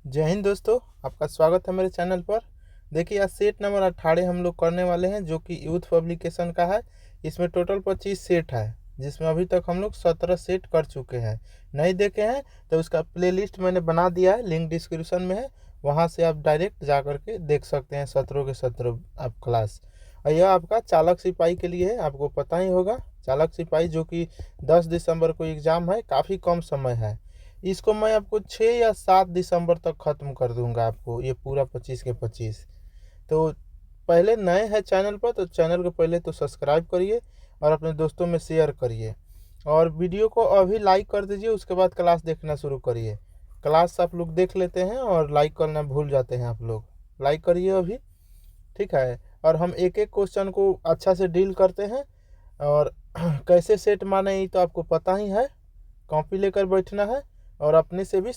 जय हिंद दोस्तों। आपका स्वागत है मेरे चैनल पर। देखिए, आज सेट नंबर 18 हम लोग करने वाले हैं, जो कि यूथ पब्लिकेशन का है। इसमें टोटल 25 सेट है, जिसमें अभी तक हम लोग 17 सेट कर चुके हैं। नहीं देखे हैं तो उसका प्लेलिस्ट मैंने बना दिया है, लिंक डिस्क्रिप्शन में है। वहाँ से आप डायरेक्ट जा करके देख सकते हैं 17 के 17 आप क्लास। और यह आपका चालक सिपाही के लिए है, आपको पता ही होगा। चालक सिपाही जो कि 10 दिसंबर को एग्ज़ाम है, काफ़ी कम समय है। इसको मैं आपको 6 या 7 दिसंबर तक ख़त्म कर दूंगा, आपको ये पूरा 25 के 25। तो पहले नए हैं चैनल पर तो चैनल को पहले तो सब्सक्राइब करिए और अपने दोस्तों में शेयर करिए। और वीडियो को अभी लाइक कर दीजिए, उसके बाद क्लास देखना शुरू करिए। क्लास आप लोग देख लेते हैं और लाइक करना भूल जाते हैं आप लोग। लाइक करिए अभी, ठीक है। और हम एक एक क्वेश्चन को अच्छा से डील करते हैं। और कैसे सेट माने ये तो आपको पता ही है। कॉपी लेकर बैठना है और अपने से भी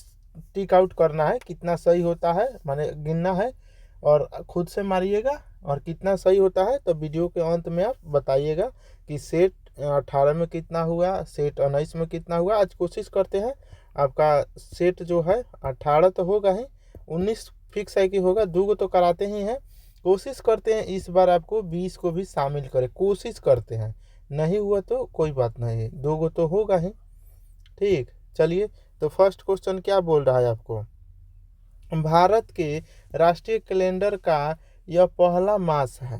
टिक आउट करना है, कितना सही होता है माने गिनना है और खुद से मारिएगा। और कितना सही होता है तो वीडियो के अंत में आप बताइएगा कि सेट 18 में कितना हुआ, सेट 19 में कितना हुआ। आज कोशिश करते हैं आपका सेट जो है 18 तो होगा ही, 19 फिक्स है कि होगा, 2 तो कराते ही हैं। कोशिश करते हैं इस बार आपको 20 को भी शामिल करें, कोशिश करते हैं। नहीं हुआ तो कोई बात नहीं, 2 तो होगा ही। ठीक, चलिए। तो फर्स्ट क्वेश्चन क्या बोल रहा है आपको? भारत के राष्ट्रीय कैलेंडर का यह पहला मास है।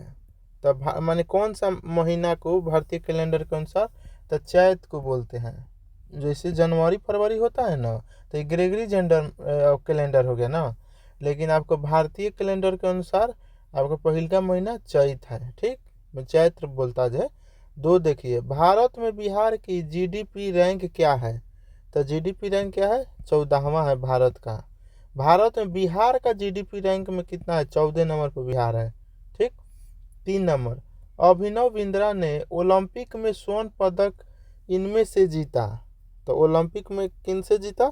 तो माने कौन सा महीना को भारतीय कैलेंडर के अनुसार? तो चैत को बोलते हैं। जैसे जनवरी फरवरी होता है ना, तो ये ग्रेगरी जेंडर कैलेंडर हो गया ना। लेकिन आपको भारतीय कैलेंडर के अनुसार आपका पहल का महीना चैत है। ठीक, मैं चैत्र बोलता है। दो, देखिए, भारत में बिहार की जीडीपी रैंक क्या है? तो जीडीपी रैंक क्या है? 14वां है भारत का। भारत में बिहार का जीडीपी रैंक में कितना है? 14 नंबर पर बिहार है। ठीक। 3 नंबर, अभिनव बिंद्रा ने ओलंपिक में स्वर्ण पदक इनमें से जीता। तो ओलंपिक में किन से जीता?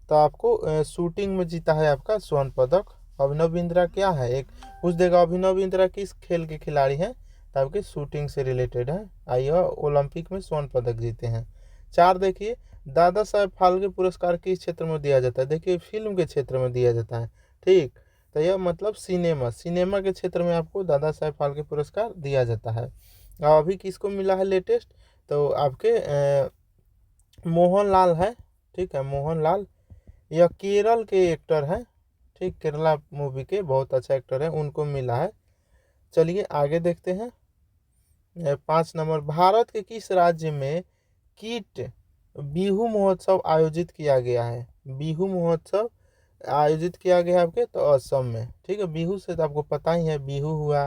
तो आपको शूटिंग में जीता है आपका स्वर्ण पदक। अभिनव बिंद्रा क्या है, एक पूछ देगा, अभिनव बिंद्रा किस खेल के खिलाड़ी हैं? तो आपके शूटिंग से रिलेटेड है। आइए, ओलंपिक में स्वर्ण पदक जीते हैं। 4, देखिए, दादा साहेब फाल्के पुरस्कार किस क्षेत्र में दिया जाता है? देखिए, फिल्म के क्षेत्र में दिया जाता है। ठीक, तो यह मतलब सिनेमा सिनेमा के क्षेत्र में आपको दादा साहेब फाल्के पुरस्कार दिया जाता है। और अभी किसको मिला है लेटेस्ट? तो आपके मोहनलाल है। ठीक है, मोहनलाल। यह केरल के एक्टर हैं। ठीक, केरला मूवी के बहुत अच्छा एक्टर है, उनको मिला है। चलिए आगे देखते हैं। 5 नंबर, भारत के किस राज्य में कीट बिहू महोत्सव आयोजित किया गया है? बिहू महोत्सव आयोजित किया गया है आपके तो असम में। ठीक है, बिहू से तो आपको पता ही है, बिहू हुआ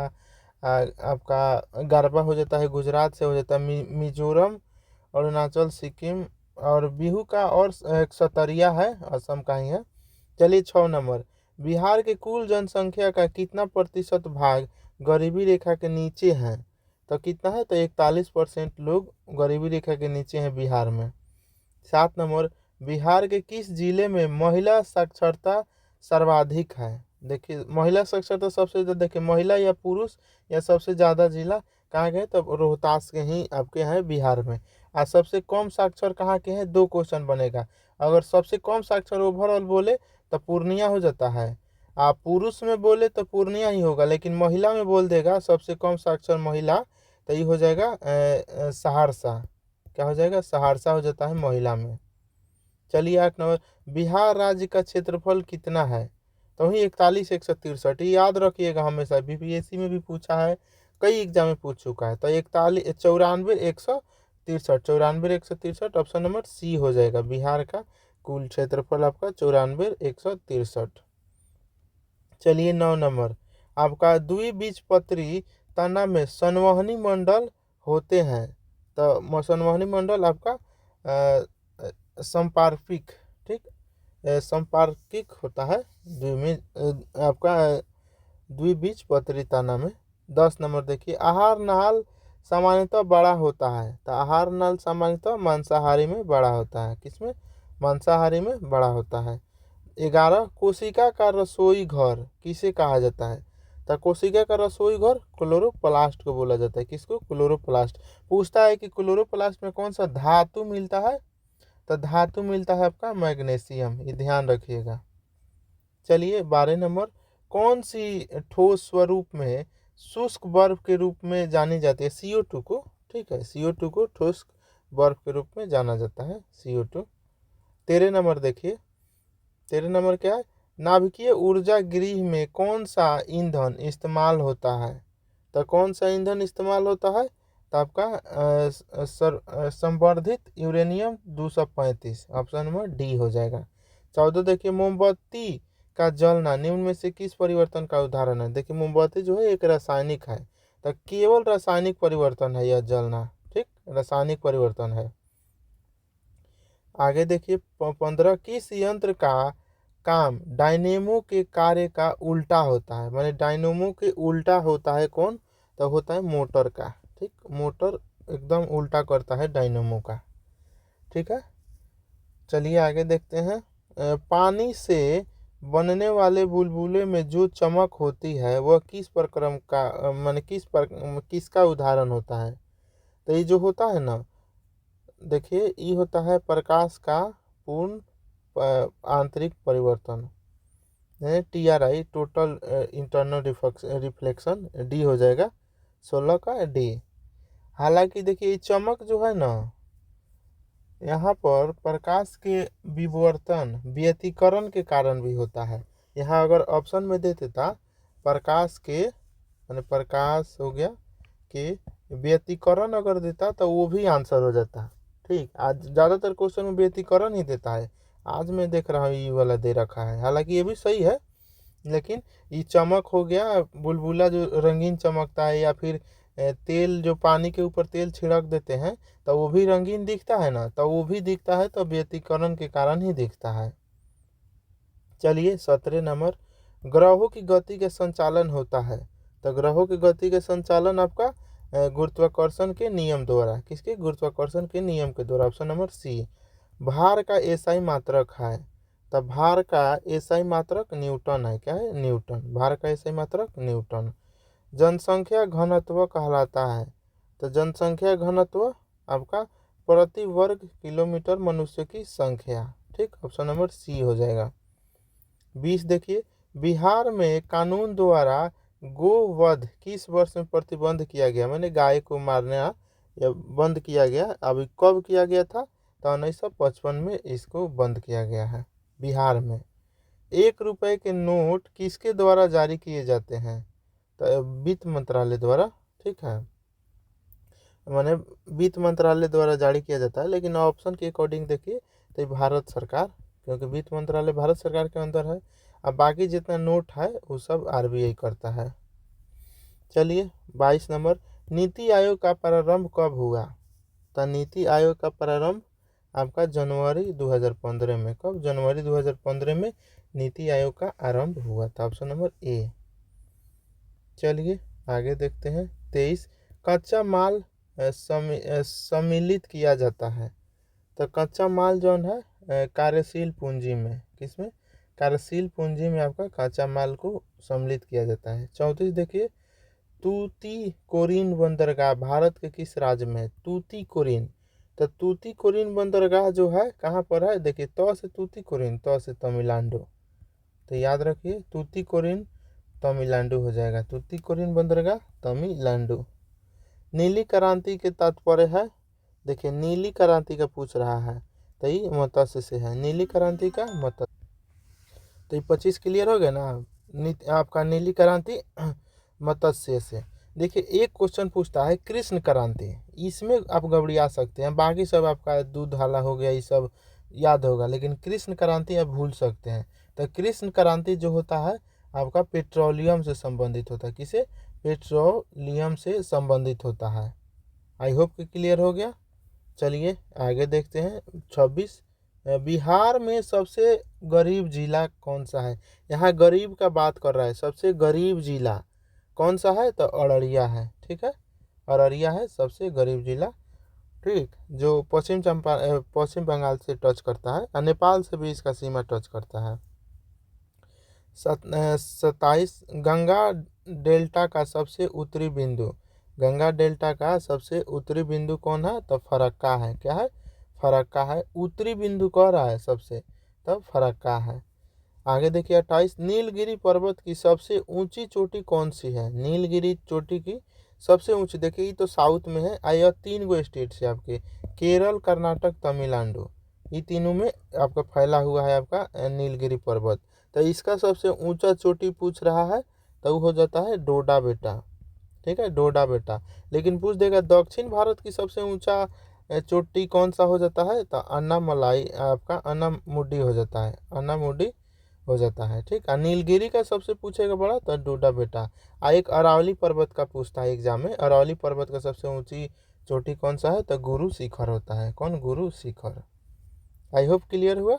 आपका गरबा हो जाता है, गुजरात से हो जाता है, मिजोरम, अरुणाचल, सिक्किम। और बिहू का और एक सतरिया है, असम का ही है। चलिए 6 नंबर, बिहार के कुल जनसंख्या का कितना प्रतिशत भाग गरीबी रेखा के नीचे है? तो कितना है? तो 41% लोग गरीबी रेखा के नीचे हैं बिहार में। 7 नंबर, बिहार के किस जिले में महिला साक्षरता सर्वाधिक है? देखिए, महिला साक्षरता सबसे ज़्यादा, देखिए महिला या पुरुष या सबसे ज़्यादा जिला कहाँ के हैं? तो रोहतास के ही आपके हैं बिहार में। और सबसे कम साक्षर कहाँ के हैं? 2 क्वेश्चन बनेगा। अगर सबसे कम साक्षर ओवरऑल बोले तो पूर्णिया हो जाता है। आप पुरुष में बोले तो पूर्णिया ही होगा, लेकिन महिला में बोल देगा सबसे कम साक्षर महिला, तो ये हो जाएगा सहरसा। क्या हो जाएगा? सहरसा हो जाता है महिला में। चलिए 8 नंबर, बिहार राज्य का क्षेत्रफल कितना है? तो वही 41,163, ये याद रखिएगा हमेशा, बीपीएससी में भी पूछा है, कई एग्जाम में पूछ चुका है। तो 94,163, 94,163, ऑप्शन नंबर सी हो जाएगा। बिहार का कुल क्षेत्रफल आपका 94,163। चलिए 9 नंबर, आपका द्विबीजपत्री तना में संवहनी मंडल होते हैं। तो संवहनी मंडल आपका संपार्पिक। ठीक, संपार्किक होता है आपका द्विबीजपत्री तना में। 10 नंबर, देखिए, आहार नाल सामान्यतः बड़ा होता है। तो आहार नाल सामान्यतः मांसाहारी में बड़ा होता है। किसमें? मांसाहारी में बड़ा होता है। 11, कोशिका का रसोई घर किसे कहा जाता है? तो कोशिका का रसोई घर क्लोरोप्लास्ट को बोला जाता है। किसको? क्लोरोप्लास्ट। पूछता है कि क्लोरोप्लास्ट में कौन सा धातु मिलता है? तो धातु मिलता है आपका मैग्नीशियम, ये ध्यान रखिएगा। चलिए 12 नंबर, कौन सी ठोस स्वरूप में शुष्क बर्फ के रूप में जानी जाती है? CO2 को, ठीक है, CO2 को ठोस बर्फ के रूप में जाना जाता है, CO2। 13 नंबर देखिए, 13 नंबर क्या है? नाभिकीय ऊर्जा गृह में कौन सा ईंधन इस्तेमाल होता है? तो कौन सा ईंधन इस्तेमाल होता है? तो आपका संवर्धित यूरेनियम 235, ऑप्शन नंबर डी हो जाएगा। 14 देखिए, मोमबत्ती का जलना निम्न में से किस परिवर्तन का उदाहरण है? देखिए मोमबत्ती जो है एक रासायनिक है, तो केवल रासायनिक परिवर्तन है यह जलना, ठीक, रासायनिक परिवर्तन है। आगे देखिए 15, किस यंत्र का काम डायनेमो के कार्य का उल्टा होता है? माने डायनेमो के उल्टा होता है कौन? तो होता है मोटर का, ठीक, मोटर एकदम उल्टा करता है डायनेमो का, ठीक है। चलिए आगे देखते हैं। पानी से बनने वाले बुलबुले में जो चमक होती है वह किस प्रक्रम का माने किसका उदाहरण होता है? तो ये जो होता है ना, देखिए ये होता है प्रकाश का पूर्ण आंतरिक परिवर्तन, TRI, total internal reflection, D हो जाएगा, 16 का डी। हालांकि देखिए ये चमक जो है ना, यहाँ पर प्रकाश के विवर्तन व्यतिकरण के कारण भी होता है। यहाँ अगर ऑप्शन में दे देता प्रकाश के माने प्रकाश हो गया कि व्यतिकरण अगर देता तो वो भी आंसर हो जाता, ठीक। आज ज़्यादातर क्वेश्चन में व्यतिकरण ही देता है, आज मैं देख रहा हूँ ये वाला दे रखा है, हालांकि ये भी सही है, लेकिन ये चमक हो गया, बुलबुला जो रंगीन चमकता है, या फिर तेल जो पानी के ऊपर तेल छिड़क देते हैं तो वो भी रंगीन दिखता है ना, तो वो भी दिखता है तो व्यतिकरण के कारण ही दिखता है। चलिए 17 नंबर, ग्रहों की गति के संचालन होता है? तो ग्रहों की गति के संचालन आपका गुरुत्वाकर्षण के नियम द्वारा, किसके? गुरुत्वाकर्षण के नियम के द्वारा, ऑप्शन नंबर सी। भार का एसआई मात्रक है? तो भार का एसआई मात्रक न्यूटन है, क्या है? न्यूटन, भार का एसआई मात्रक न्यूटन। जनसंख्या घनत्व कहलाता है? तो जनसंख्या घनत्व आपका प्रति वर्ग किलोमीटर मनुष्य की संख्या, ठीक, ऑप्शन नंबर सी हो जाएगा। 20 देखिए, बिहार में कानून द्वारा गोवध किस वर्ष में प्रतिबंध किया गया? मैंने गाय को मारना या बंद किया गया, अभी कब किया गया था? तो 1955 में इसको बंद किया गया है बिहार में। 1 रुपए के नोट किसके द्वारा जारी किए जाते हैं? तो वित्त मंत्रालय द्वारा, ठीक है, मैंने वित्त मंत्रालय द्वारा जारी किया जाता है, लेकिन ऑप्शन के अकॉर्डिंग देखिए तो भारत सरकार, क्योंकि वित्त मंत्रालय भारत सरकार के अंदर है, अब बाकी जितना नोट है वो सब RBI करता है। चलिए 22 नंबर, नीति आयोग का प्रारंभ कब हुआ? तो नीति आयोग का प्रारंभ आपका जनवरी 2015 में, कब? जनवरी 2015 में नीति आयोग का आरंभ हुआ था, ऑप्शन नंबर ए। चलिए आगे देखते हैं। 23, कच्चा माल सम्मिलित किया जाता है? तो कच्चा माल जो है कार्यशील पूंजी में, किसमें? कार्यशील पूंजी में आपका कच्चा माल को सम्मिलित किया जाता है। 34 देखिए, तूतीकोरिन बंदरगाह भारत के किस राज्य में है? तूतीकोरिन, तो तूतीकोरिन बंदरगाह जो है कहाँ पर है? देखिए तो से तूतीकोरिन, तो से तमिलनाडु, तो याद रखिए तूतीकोरिन तमिलनाडु हो जाएगा, तूतीकोरिन बंदरगाह तमिलनाडु। नीली क्रांति के तात्पर्य है? देखिए नीली क्रांति का पूछ रहा है, तो ये मत्स्य से है, नीली क्रांति का मत्स्य। तो ये 25 क्लियर हो गया ना, आपका नीली क्रांति मत्स्य से। देखिए एक क्वेश्चन पूछता है कृष्ण क्रांति, इसमें आप घबरा सकते हैं, बाकी सब आपका दूध हाला हो गया, ये सब याद होगा, लेकिन कृष्ण क्रांति आप भूल सकते हैं। तो कृष्ण क्रांति जो होता है आपका पेट्रोलियम से संबंधित होता है, किसे? पेट्रोलियम से संबंधित होता है। आई होप कि क्लियर हो गया। चलिए आगे देखते हैं। 26, बिहार में सबसे गरीब जिला कौन सा है? यहाँ गरीब का बात कर रहा है, सबसे गरीब जिला कौन सा है? तो अररिया है, ठीक है, अररिया है सबसे गरीब जिला, ठीक, जो पश्चिम बंगाल से टच करता है और नेपाल से भी इसका सीमा टच करता है। 27, गंगा डेल्टा का सबसे उत्तरी बिंदु, गंगा डेल्टा का सबसे उत्तरी बिंदु कौन है? तो फरक्का है, क्या है? फरक्का है, उत्तरी बिंदु कह रहा है सबसे, तब फरक्का है। आगे देखिए 28, नीलगिरी पर्वत की सबसे ऊंची चोटी कौन सी है? नीलगिरी चोटी की सबसे ऊंची, देखिए ये तो साउथ में है। यह 3 गो स्टेट से आपके, केरल, कर्नाटक, तमिलनाडु, ये तीनों में आपका फैला हुआ है आपका नीलगिरी पर्वत। तो इसका सबसे ऊंचा चोटी पूछ रहा है तो वो हो जाता है डोडा बेटा। ठीक है, डोडा बेटा। लेकिन पूछ देगा दक्षिण भारत की सबसे ऊंचा चोटी कौन सा हो जाता है, तो अन्नामलाई आपका अन्नामुडी हो जाता है, अन्नामुडी हो जाता है। ठीक है, नीलगिरी का सबसे पूछेगा बड़ा तो डोडा बेटा। एक अरावली पर्वत का पूछता है एग्जाम में, अरावली पर्वत का सबसे ऊंची चोटी कौन सा है, तो गुरु शिखर होता है। कौन? Guru Shikhar. I hope clear हुआ।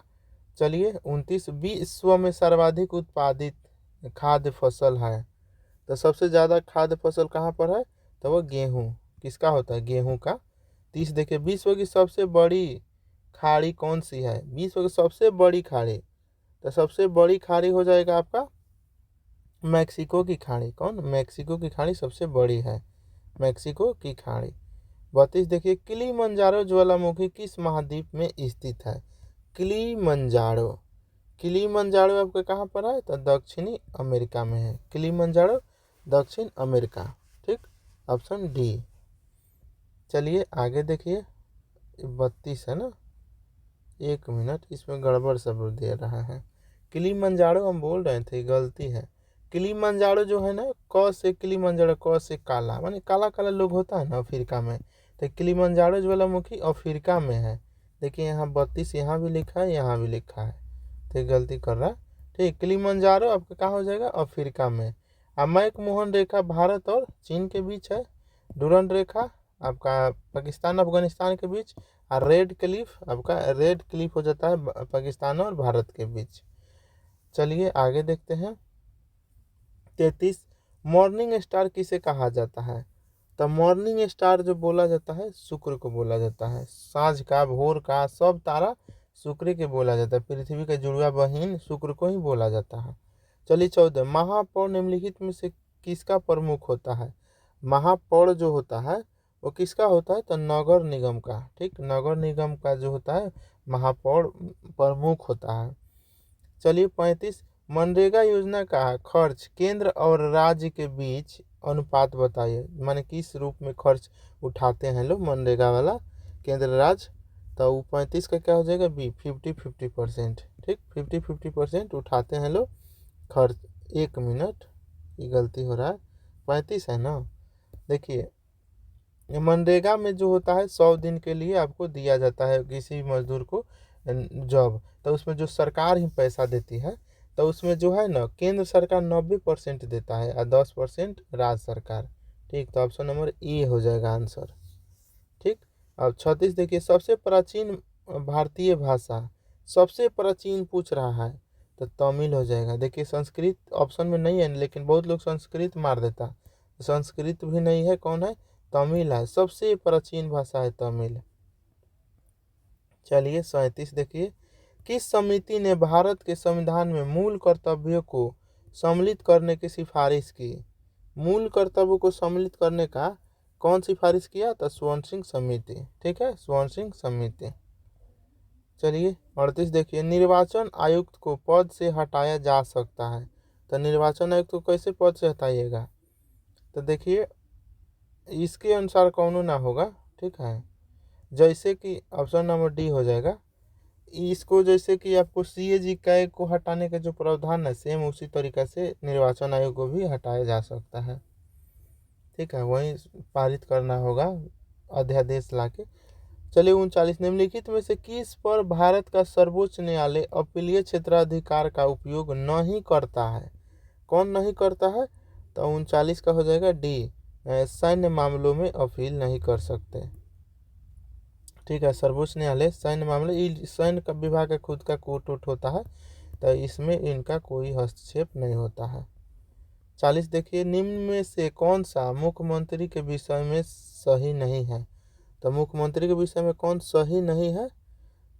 चलिए 29, विश्व में सर्वाधिक उत्पादित खाद्य फसल है, तो सबसे ज़्यादा खाद्य फसल कहाँ पर है, तो वो गेहूँ। किसका होता है? गेहूँ का। 30 देखिए, विश्व की सबसे बड़ी खाड़ी कौन सी है? विश्व की सबसे बड़ी खाड़ी, तो सबसे बड़ी खाड़ी हो जाएगा आपका मैक्सिको की खाड़ी। कौन? मैक्सिको की खाड़ी सबसे बड़ी है, मैक्सिको की खाड़ी। 32 देखिए, किलिमंजारो ज्वालामुखी किस महाद्वीप में स्थित है? किलिमंजारो, किलिमंजारो आपका कहाँ पर है, तो दक्षिणी अमेरिका में है। किलिमंजारो दक्षिण अमेरिका। ठीक, ऑप्शन डी। चलिए आगे देखिए, 32 है ना, 1 मिनट, इसमें गड़बड़ सब दे रहा है। किलिमंजारो हम बोल रहे थे, गलती है। किलिमंजारो जो है ना, क से किलिमंजारो, क से काला, माने काला काला लोग होता है ना अफ्रीका में, तो किलिमंजारो ज्वालामुखी अफ्रीका में है। देखिए यहाँ 32 यहाँ भी लिखा है, यहाँ भी लिखा है, तो गलती कर रहा है। ठीक, किलिमंजारो आपका कहाँ हो जाएगा? अफ्रीका में। मैकमोहन रेखा भारत और चीन के बीच है। डूरंड रेखा आपका पाकिस्तान अफगानिस्तान के बीच। और रेड क्लिफ आपका, रेड क्लिफ हो जाता है पाकिस्तान और भारत के बीच। चलिए आगे देखते हैं। 33, मॉर्निंग स्टार किसे कहा जाता है? तो मॉर्निंग स्टार जो बोला जाता है शुक्र को बोला जाता है। सांझ का, भोर का, सब तारा शुक्र के बोला जाता है। पृथ्वी का जुड़वा बहिन शुक्र को ही बोला जाता है। चलिए 14, महापौर निम्नलिखित में से किसका प्रमुख होता है? महापौर जो होता है वो किसका होता है, तो नगर निगम का। ठीक, नगर निगम का जो होता है महापौर प्रमुख होता है। चलिए 35, मनरेगा योजना का खर्च केंद्र और राज्य के बीच अनुपात बताइए। माने किस रूप में खर्च उठाते हैं लोग मनरेगा वाला, केंद्र राज्य। तो वो 35 का क्या हो जाएगा? बी, 50-50%। ठीक, 50-50% उठाते हैं लोग खर्च। 1 मिनट, ये गलती हो रहा है, 35 है ना। देखिए मनरेगा में जो होता है 100 दिन के लिए आपको दिया जाता है किसी भी मजदूर को जॉब, तो उसमें जो सरकार ही पैसा देती है, तो उसमें जो है ना केंद्र सरकार 90% देता है और 10% राज्य सरकार। ठीक, तो ऑप्शन नंबर ए हो जाएगा आंसर। ठीक, अब 36 देखिए, सबसे प्राचीन भारतीय भाषा, सबसे प्राचीन पूछ रहा है तो तमिल हो जाएगा। देखिए संस्कृत ऑप्शन में नहीं है, लेकिन बहुत लोग संस्कृत मार देता, संस्कृत भी नहीं है, कौन है? तमिल है, सबसे प्राचीन भाषा है तमिल। चलिए 37 देखिए, किस समिति ने भारत के संविधान में मूल कर्तव्यों को सम्मिलित करने की सिफारिश की? मूल कर्तव्यों को सम्मिलित करने का कौन सिफारिश किया? तो स्वर्ण सिंह समिति। ठीक है, स्वर्ण सिंह समिति। चलिए 38 देखिए, निर्वाचन आयुक्त को पद से हटाया जा सकता है, तो निर्वाचन आयुक्त को कैसे पद से हटाइएगा? तो देखिए इसके अनुसार कौन ना होगा। ठीक है, जैसे कि ऑप्शन नंबर डी हो जाएगा। इसको जैसे कि आपको CAG कैग को हटाने का जो प्रावधान है, सेम उसी तरीका से निर्वाचन आयोग को भी हटाया जा सकता है। ठीक है, वही पारित करना होगा अध्यादेश लाके। चलिए 39, निम्नलिखित में से किस पर भारत का सर्वोच्च न्यायालय अपीलीय क्षेत्राधिकार का उपयोग नहीं करता है? कौन नहीं करता है? तो 39 का हो जाएगा डी, सैन्य मामलों में अपील नहीं कर सकते। ठीक है, सर्वोच्च न्यायालय सैन्य मामले, सैन्य का विभाग का खुद का कोर्ट वोट होता है, तो इसमें इनका कोई हस्तक्षेप नहीं होता है। 40 देखिए, निम्न में से कौन सा मुख्यमंत्री के विषय में सही नहीं है? तो मुख्यमंत्री के विषय में कौन सही नहीं है?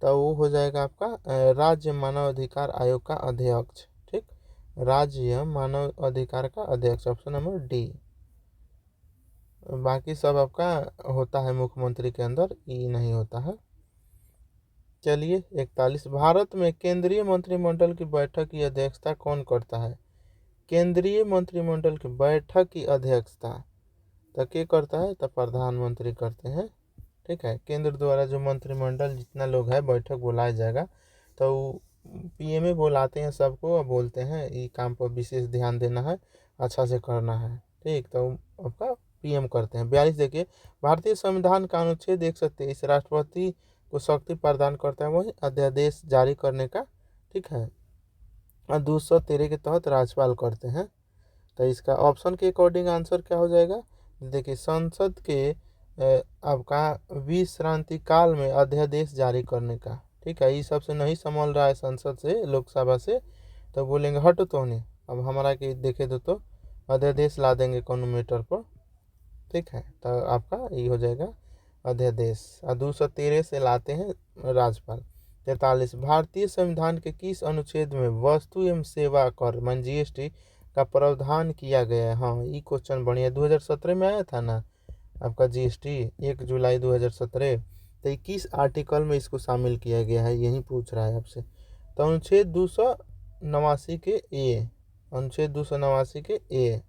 तो वो हो जाएगा आपका राज्य मानव अधिकार आयोग का अध्यक्ष। ठीक, राज्य मानव अधिकार का अध्यक्ष, ऑप्शन नंबर डी। बाकी सब आपका होता है मुख्यमंत्री के अंदर, ई नहीं होता है। चलिए 41, भारत में केंद्रीय मंत्रिमंडल की बैठक की अध्यक्षता कौन करता है? केंद्रीय मंत्रिमंडल की बैठक की अध्यक्षता तो क्या करता है? तो प्रधानमंत्री करते हैं। ठीक है, केंद्र द्वारा जो मंत्रिमंडल जितना लोग है बैठक बुलाया जाएगा तो पीएमए बुलाते हैं सबको और बोलते हैं ये काम पर विशेष ध्यान देना है, अच्छा से करना है। ठीक, तो आपका पीएम करते हैं। 42 देखिए, भारतीय संविधान का अनुच्छेद 123 राष्ट्रपति को शक्ति प्रदान करता है वही अध्यादेश जारी करने का। ठीक है, और 213 के तहत राज्यपाल करते हैं। तो इसका ऑप्शन के अकॉर्डिंग आंसर क्या हो जाएगा? देखिए, संसद के आपका विश्रांति काल में अध्यादेश जारी करने का। ठीक है, ये सबसे नहीं संभल रहा है संसद से, लोकसभा से, तो बोलेंगे हट तो नहीं, अब हमारा के देखे तो अध्यादेश ला देंगे कौन मैटर पर। ठीक है, तो आपका ये हो जाएगा अध्यादेश। और 213 से लाते हैं राज्यपाल। 43, भारतीय संविधान के किस अनुच्छेद में वस्तु एवं सेवा कर मान जीएसटी का प्रावधान किया गया है? हाँ, ये क्वेश्चन बढ़िया 2017 में आया था ना आपका जीएसटी, 1 जुलाई 2017। तो 21 आर्टिकल में इसको शामिल किया गया है, यही पूछ रहा है आपसे। तो अनुच्छेद 289 के ए, अनुच्छेद 289 के ए।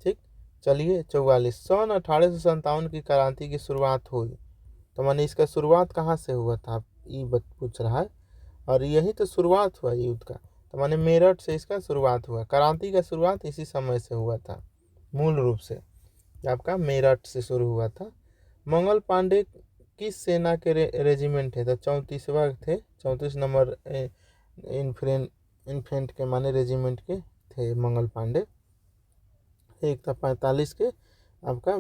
ठीक, चलिए 44, सन 1857 की क्रांति की शुरुआत हुई तो माने इसका शुरुआत कहाँ से हुआ था? आप ये पूछ रहा है, और यही तो शुरुआत हुआ युद्ध का, तो माने मेरठ से इसका शुरुआत हुआ। क्रांति का शुरुआत इसी समय से हुआ था मूल रूप से, आपका मेरठ से शुरू हुआ था। मंगल पांडे किस सेना के रेजिमेंट है? तो 34वां थे, 34 नंबर इन्फेंट के माने रेजिमेंट के थे मंगल पांडे। एक था 45 के आपका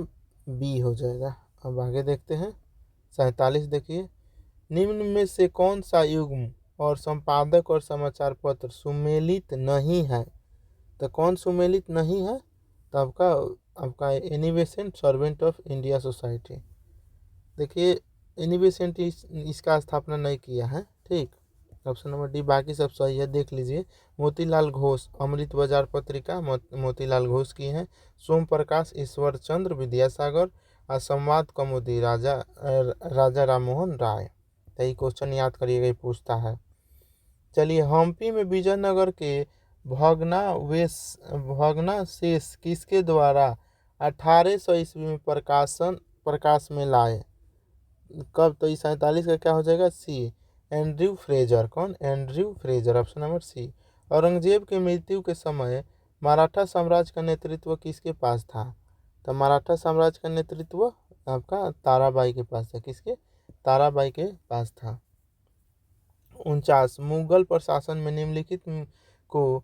बी हो जाएगा। अब आगे देखते हैं 47, देखिए, निम्न में से कौन सा युग्म और संपादक और समाचार पत्र सुमेलित नहीं है? तो कौन सुमेलित नहीं है? तो आपका Annie Besant servant of India society. देखिए, एनी बेसेंट इसका स्थापना नहीं किया है। ठीक, ऑप्शन नंबर डी, बाकी सब सही है, देख लीजिए। मोतीलाल घोष अमृत बाजार पत्रिका मोतीलाल घोष की है। सोम प्रकाश ईश्वर चंद्र विद्यासागर और संवाद कौमुदी राजा राम मोहन राय। तो ये क्वेश्चन याद करिएगा, पूछता है। चलिए, हम्पी में विजयनगर के भग्नावशेष किसके द्वारा 1800 ईस्वी में प्रकाश में लाए? कब? तो 47 का क्या हो जाएगा? C, Andrew Fraser. कौन? Andrew Fraser, option number C. Aurangzeb की मृत्यु के समय मराठा साम्राज्य का नेतृत्व किसके पास था? तो मराठा साम्राज्य का नेतृत्व आपका ताराबाई के पास था। किसके? ताराबाई के पास था। 49, मुगल प्रशासन में निम्नलिखित को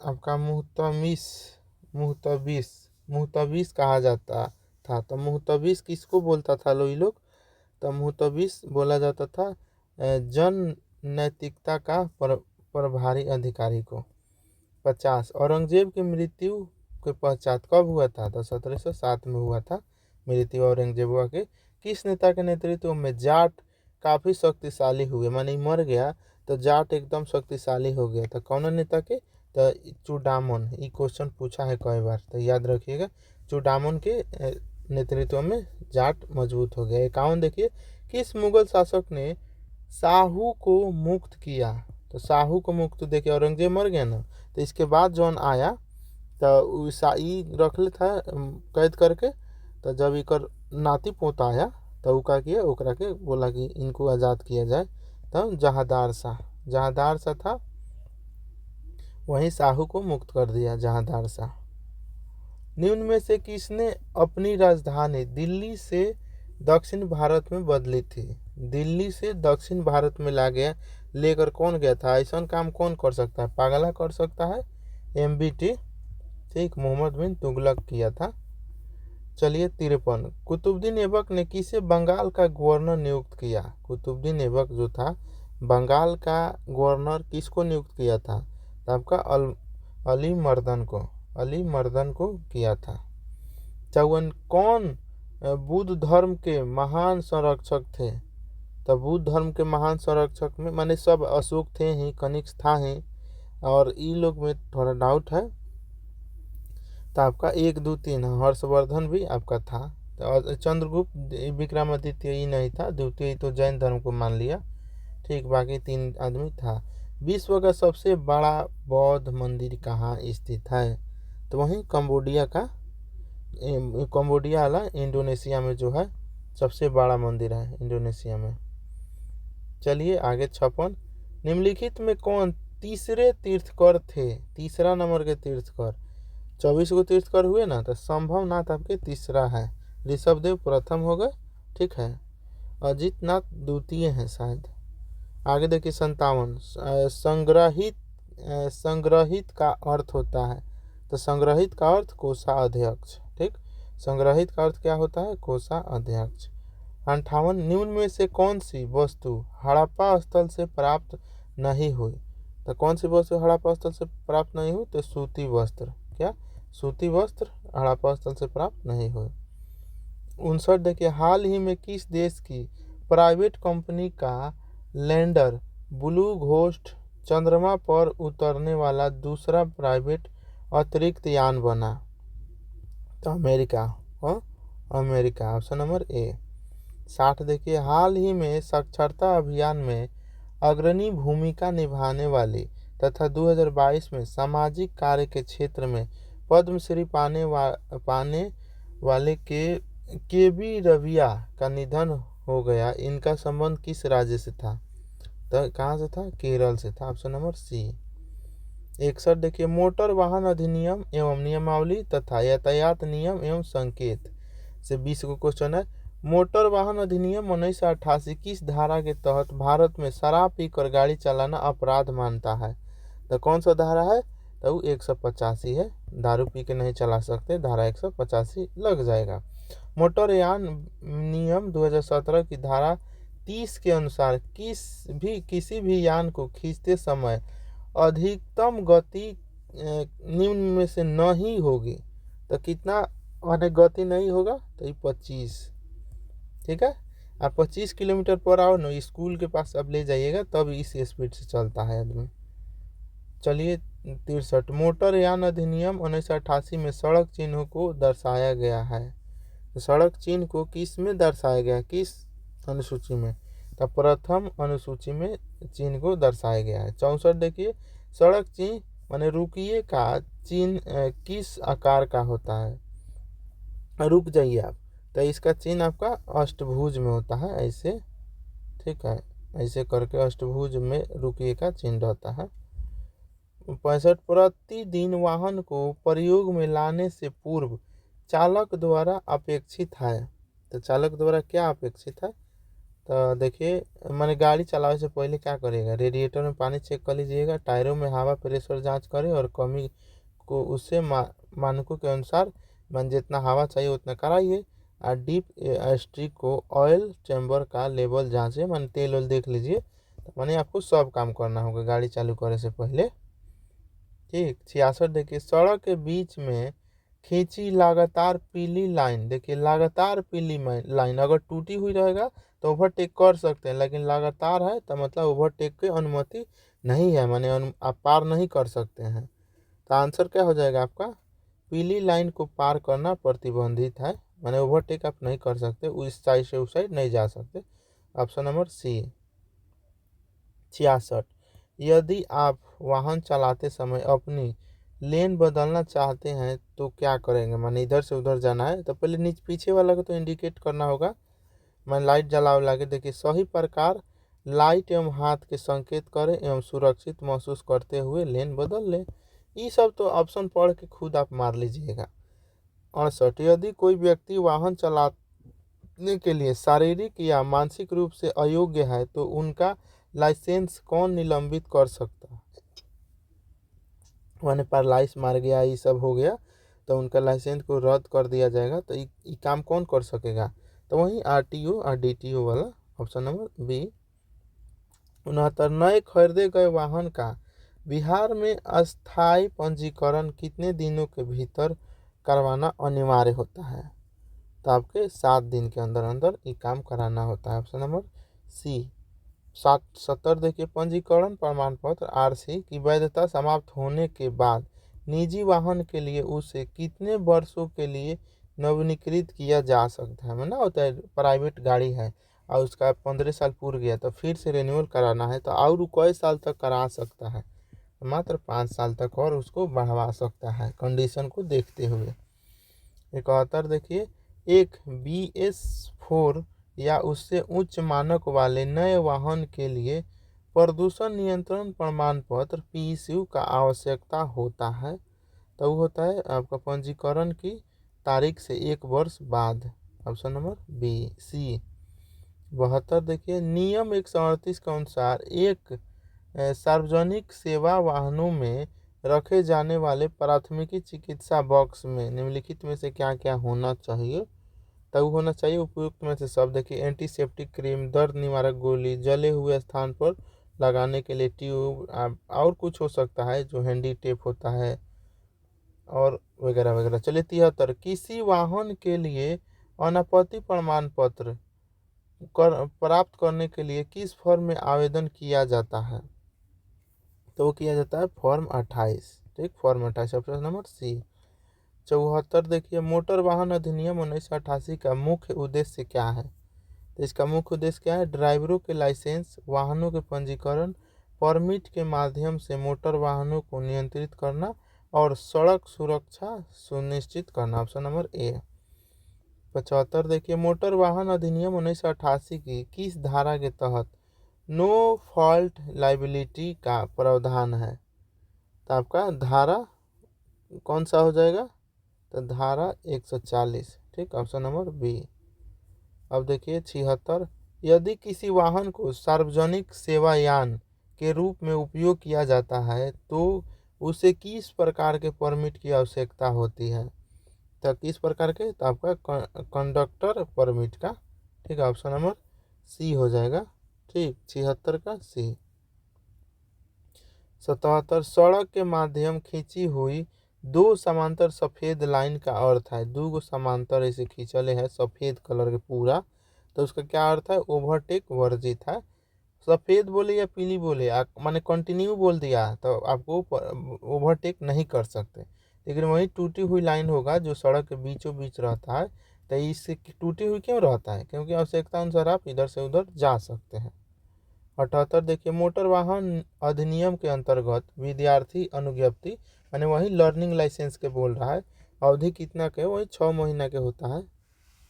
आपका मुहतबिस कहा जाता था। तो मुहतबिस किसको बोलता था ये लोग? तो मुहतबिस बोला जाता था जन नैतिकता का प्रभारी अधिकारी को। 50, औरंगजेब की मृत्यु के पश्चात कब हुआ था? तो 1707 में हुआ था मृत्यु औरंगजेब के। किस नेता के नेतृत्व में जाट काफ़ी शक्तिशाली हुए? माने मर गया तो जाट एकदम शक्तिशाली हो गया था। कौन नेता के? तो चूडामन। ये क्वेश्चन पूछा है कई बार, तो याद रखिएगा, चूडामन के नेतृत्व में जाट मजबूत हो गया। 51, देखिए, किस मुगल शासक ने शाहू को मुक्त किया? तो शाहू को मुक्त, देखिए औरंगजेब मर गया ना, तो इसके बाद जौन आया तो रखले था कैद करके। तो जब एक नाती पोता आया तो का किया, ओकरा के बोला कि इनको आज़ाद किया जाए। तो जहांदार शाह था, वहीं शाहू को मुक्त कर दिया जहांदार शाह। निम्न में से किसने अपनी राजधानी दिल्ली से दक्षिण भारत में बदली थी? दिल्ली से दक्षिण भारत में लेकर कौन गया था? ऐसा काम कौन कर सकता है? पागला कर सकता है, MBT। ठीक, मोहम्मद बिन तुगलक किया था। चलिए 53, कुतुबुद्दीन ऐबक ने किसे बंगाल का गवर्नर नियुक्त किया? कुतुबुद्दीन ऐबक जो था बंगाल का गवर्नर किसको नियुक्त किया था? तो आपका अली मर्दन को किया था। 54, कौन बुद्ध धर्म के महान संरक्षक थे? तो बुद्ध धर्म के महान संरक्षक में माने सब अशोक थे ही, कनिष्क था ही, और ई लोग में थोड़ा डाउट है। तो आपका 1, 2, 3 हर्षवर्धन भी आपका था। तो चंद्रगुप्त विक्रमादित्य ही नहीं था, द्वितीय तो जैन धर्म को मान लिया। ठीक, बाकी 3 आदमी था। विश्व का सबसे बड़ा बौद्ध मंदिर कहाँ स्थित है? तो वहीं कंबोडिया वाला इंडोनेशिया में जो है सबसे बड़ा मंदिर है, इंडोनेशिया में। चलिए आगे 56, निम्नलिखित में कौन तीसरे तीर्थकर थे? तीसरा नंबर के तीर्थकर, 24 को तीर्थकर हुए ना, तो संभवनाथ आपके तीसरा है, ऋषभदेव प्रथम हो गए। ठीक है, अजितनाथ द्वितीय है शायद। आगे देखिए 57, संग्रहित का अर्थ होता है, तो संग्रहित का अर्थ कोषाध्यक्ष। ठीक, संग्रहित का अर्थ क्या होता है? कोषाध्यक्ष। 58, निम्न में से कौन सी वस्तु हड़प्पा स्थल से प्राप्त नहीं हुई? तो कौन सी वस्तु हड़प्पा स्थल से प्राप्त नहीं हुई? तो सूती वस्त्र। क्या? सूती वस्त्र हड़प्पा स्थल से प्राप्त नहीं हुए। 59, देखिए हाल ही में किस देश की प्राइवेट कंपनी का लैंडर ब्लू घोस्ट चंद्रमा पर उतरने वाला दूसरा प्राइवेट अतिरिक्त यान बना? तो America. America, option number A. 60, देखिए हाल ही में साक्षरता अभियान में अग्रणी भूमिका निभाने वाली तथा 2022 में सामाजिक कार्य के क्षेत्र में पद्मश्री पाने वाले के बी रविया का निधन हो गया। इनका संबंध किस राज्य से था? तो कहाँ से था? केरल से था, ऑप्शन नंबर सी। 61, देखिए मोटर वाहन अधिनियम एवं नियमावली तथा यातायात नियम एवं संकेत से 20 को क्वेश्चन है। मोटर वाहन अधिनियम 1988 किस धारा के तहत भारत में शराब पीकर गाड़ी चलाना अपराध मानता है? तो कौन सा धारा है? तो 185 है, दारू पी के नहीं चला सकते, धारा 185 लग जाएगा। मोटरयान नियम 2017 की धारा 30 के अनुसार किसी भी यान को खींचते समय अधिकतम गति निम्न में से नहीं होगी। तो कितना माने गति नहीं होगा? तो ये 25। ठीक है, आप 25 किलोमीटर पर आओ ना, स्कूल के पास अब ले जाइएगा, तब इस स्पीड से चलता है आदमी। चलिए 63, मोटरयान अधिनियम 1988 में सड़क चिन्हों को दर्शाया गया है। तो सड़क चिन्ह को किस में दर्शाया गया? किस अनुसूची में? तो प्रथम अनुसूची में चिन्ह को दर्शाया गया है। 64, देखिए सड़क चिन्ह माने रुकिए का चिन्ह किस आकार का होता है? रुक जाइए आप, तो इसका चिन्ह आपका अष्टभुज में होता है, ऐसे। ठीक है, ऐसे करके अष्टभुज में रुकिए का चिन्ह रहता है। 65, प्रतिदिन वाहन को प्रयोग में लाने से पूर्व चालक द्वारा अपेक्षित है। तो चालक द्वारा क्या अपेक्षित है? तो देखिए मैंने गाड़ी चलाने से पहले क्या करेगा? रेडिएटर में पानी चेक कर लीजिएगा, टायरों में हवा प्रेशर जांच करें और कमी को उससे मानकों के अनुसार मान जितना हवा चाहिए उतना कराइए। और डीप स्ट्रिक को ऑयल चैम्बर का लेवल जांचे, मान तेल वेल देख लीजिए। तो माने आपको सब काम करना होगा गाड़ी चालू करने से पहले। ठीक, 66, देखिए सड़क के बीच में खींची लगातार पीली लाइन, देखिए लगातार पीली लाइन अगर टूटी हुई रहेगा तो ओवरटेक कर सकते हैं, लेकिन लगातार है तो मतलब ओवरटेक की अनुमति नहीं है, माने आप पार नहीं कर सकते हैं। तो आंसर क्या हो जाएगा आपका? पीली लाइन को पार करना प्रतिबंधित है, माने ओवरटेक आप नहीं कर सकते, उस साइड से उस साइड नहीं जा सकते, ऑप्शन नंबर सी। 66, यदि आप वाहन चलाते समय अपनी लेन बदलना चाहते हैं तो क्या करेंगे? माने इधर से उधर जाना है तो पहले पीछे वाला को तो इंडिकेट करना होगा, मैंने लाइट जलाओ लागे। देखिए सही प्रकार लाइट एवं हाथ के संकेत करें एवं सुरक्षित महसूस करते हुए लेन बदल लें। ये सब तो ऑप्शन पढ़ के खुद आप मार लीजिएगा। 68, यदि कोई व्यक्ति वाहन चलाने के लिए शारीरिक या मानसिक रूप से अयोग्य है तो उनका लाइसेंस कौन निलंबित कर सकता है? माने पैरालाइज मार गया, ये सब हो गया तो उनका लाइसेंस को रद्द कर दिया जाएगा। तो ये काम कौन कर सकेगा? तो वहीं आरटीओ और डीटीओ वाला, ऑप्शन नंबर बी। 69, नए खरीदे गए वाहन का बिहार में अस्थायी पंजीकरण कितने दिनों के भीतर करवाना अनिवार्य होता है? तो आपके 7 दिन के अंदर अंदर ये काम कराना होता है, ऑप्शन नंबर सी। 70, देखिए पंजीकरण प्रमाण पत्र आरसी की वैधता समाप्त होने के बाद निजी वाहन के लिए उसे कितने वर्षों के लिए नवीनीकृत किया जा सकता है। ना होता है प्राइवेट गाड़ी है और उसका 15 साल पूर गया तो फिर से रिन्यूअल कराना है तो और वो कई साल तक करा सकता है, मात्र 5 साल तक और उसको बढ़वा सकता है कंडीशन को देखते हुए। 71 देखिए, एक BS4 या उससे उच्च मानक वाले नए वाहन के लिए प्रदूषण नियंत्रण प्रमाण पत्र PSU का आवश्यकता होता है। तो वो होता है आपका पंजीकरण की तारीख से 1 वर्ष बाद। Option number B C. 72 देखिए, नियम 138 के अनुसार एक सार्वजनिक सेवा वाहनों में रखे जाने वाले प्राथमिकी चिकित्सा बॉक्स में निम्नलिखित में से क्या क्या होना चाहिए। तब होना चाहिए उपयुक्त में से सब। देखिए, एंटीसेप्टिक क्रीम, दर्द निवारक गोली, जले हुए स्थान पर लगाने के लिए ट्यूब, और कुछ हो सकता है जो हैंडी टेप होता है और वगैरह वगैरह। चलिए 73, किसी वाहन के लिए अनापत्ति प्रमाण पत्र प्राप्त करने के लिए किस फॉर्म में आवेदन किया जाता है। तो वो किया जाता है फॉर्म 28। ठीक, फॉर्म 28 ऑप्शन नंबर सी। 74 देखिए, मोटर वाहन अधिनियम 1988 का मुख्य उद्देश्य क्या है। तो इसका मुख्य उद्देश्य क्या है, ड्राइवरों के लाइसेंस, वाहनों के पंजीकरण, परमिट के माध्यम से मोटर वाहनों को नियंत्रित करना और सड़क सुरक्षा सुनिश्चित करना। Option number A. 75 देखिए, मोटर वाहन अधिनियम 1988 की किस धारा के तहत नो फॉल्ट लाइबिलिटी का प्रावधान है। तो आपका धारा कौन सा हो जाएगा, तो धारा 140। ठीक, ऑप्शन नंबर बी। अब देखिए 76, यदि किसी वाहन को सार्वजनिक सेवायान के रूप में उपयोग किया जाता है तो उसे किस प्रकार के परमिट की आवश्यकता होती है। तो किस प्रकार के, तो आपका कंडक्टर परमिट का। ठीक है, ऑप्शन नंबर सी हो जाएगा। ठीक, 76 का सी। 77, सड़क के माध्यम खींची हुई दो समांतर सफेद लाइन का अर्थ है, दो गो समांतर ऐसे खींचले है सफेद कलर के पूरा, तो उसका क्या अर्थ है, ओवरटेक वर्जित है। सफेद बोले या पीली बोले, माने कंटिन्यू बोल दिया तो आपको ओवरटेक नहीं कर सकते। लेकिन वही टूटी हुई लाइन होगा जो सड़क के बीचों बीच रहता है, तो इससे टूटी हुई क्यों रहता है, क्योंकि आवश्यकता अनुसार आप इधर से उधर जा सकते हैं। 78 देखिए, मोटर वाहन अधिनियम के अंतर्गत विद्यार्थी अनुज्ञप्ति यानी वही लर्निंग लाइसेंस के बोल रहा है, अवधि कितना के, वही 6 महीना के होता है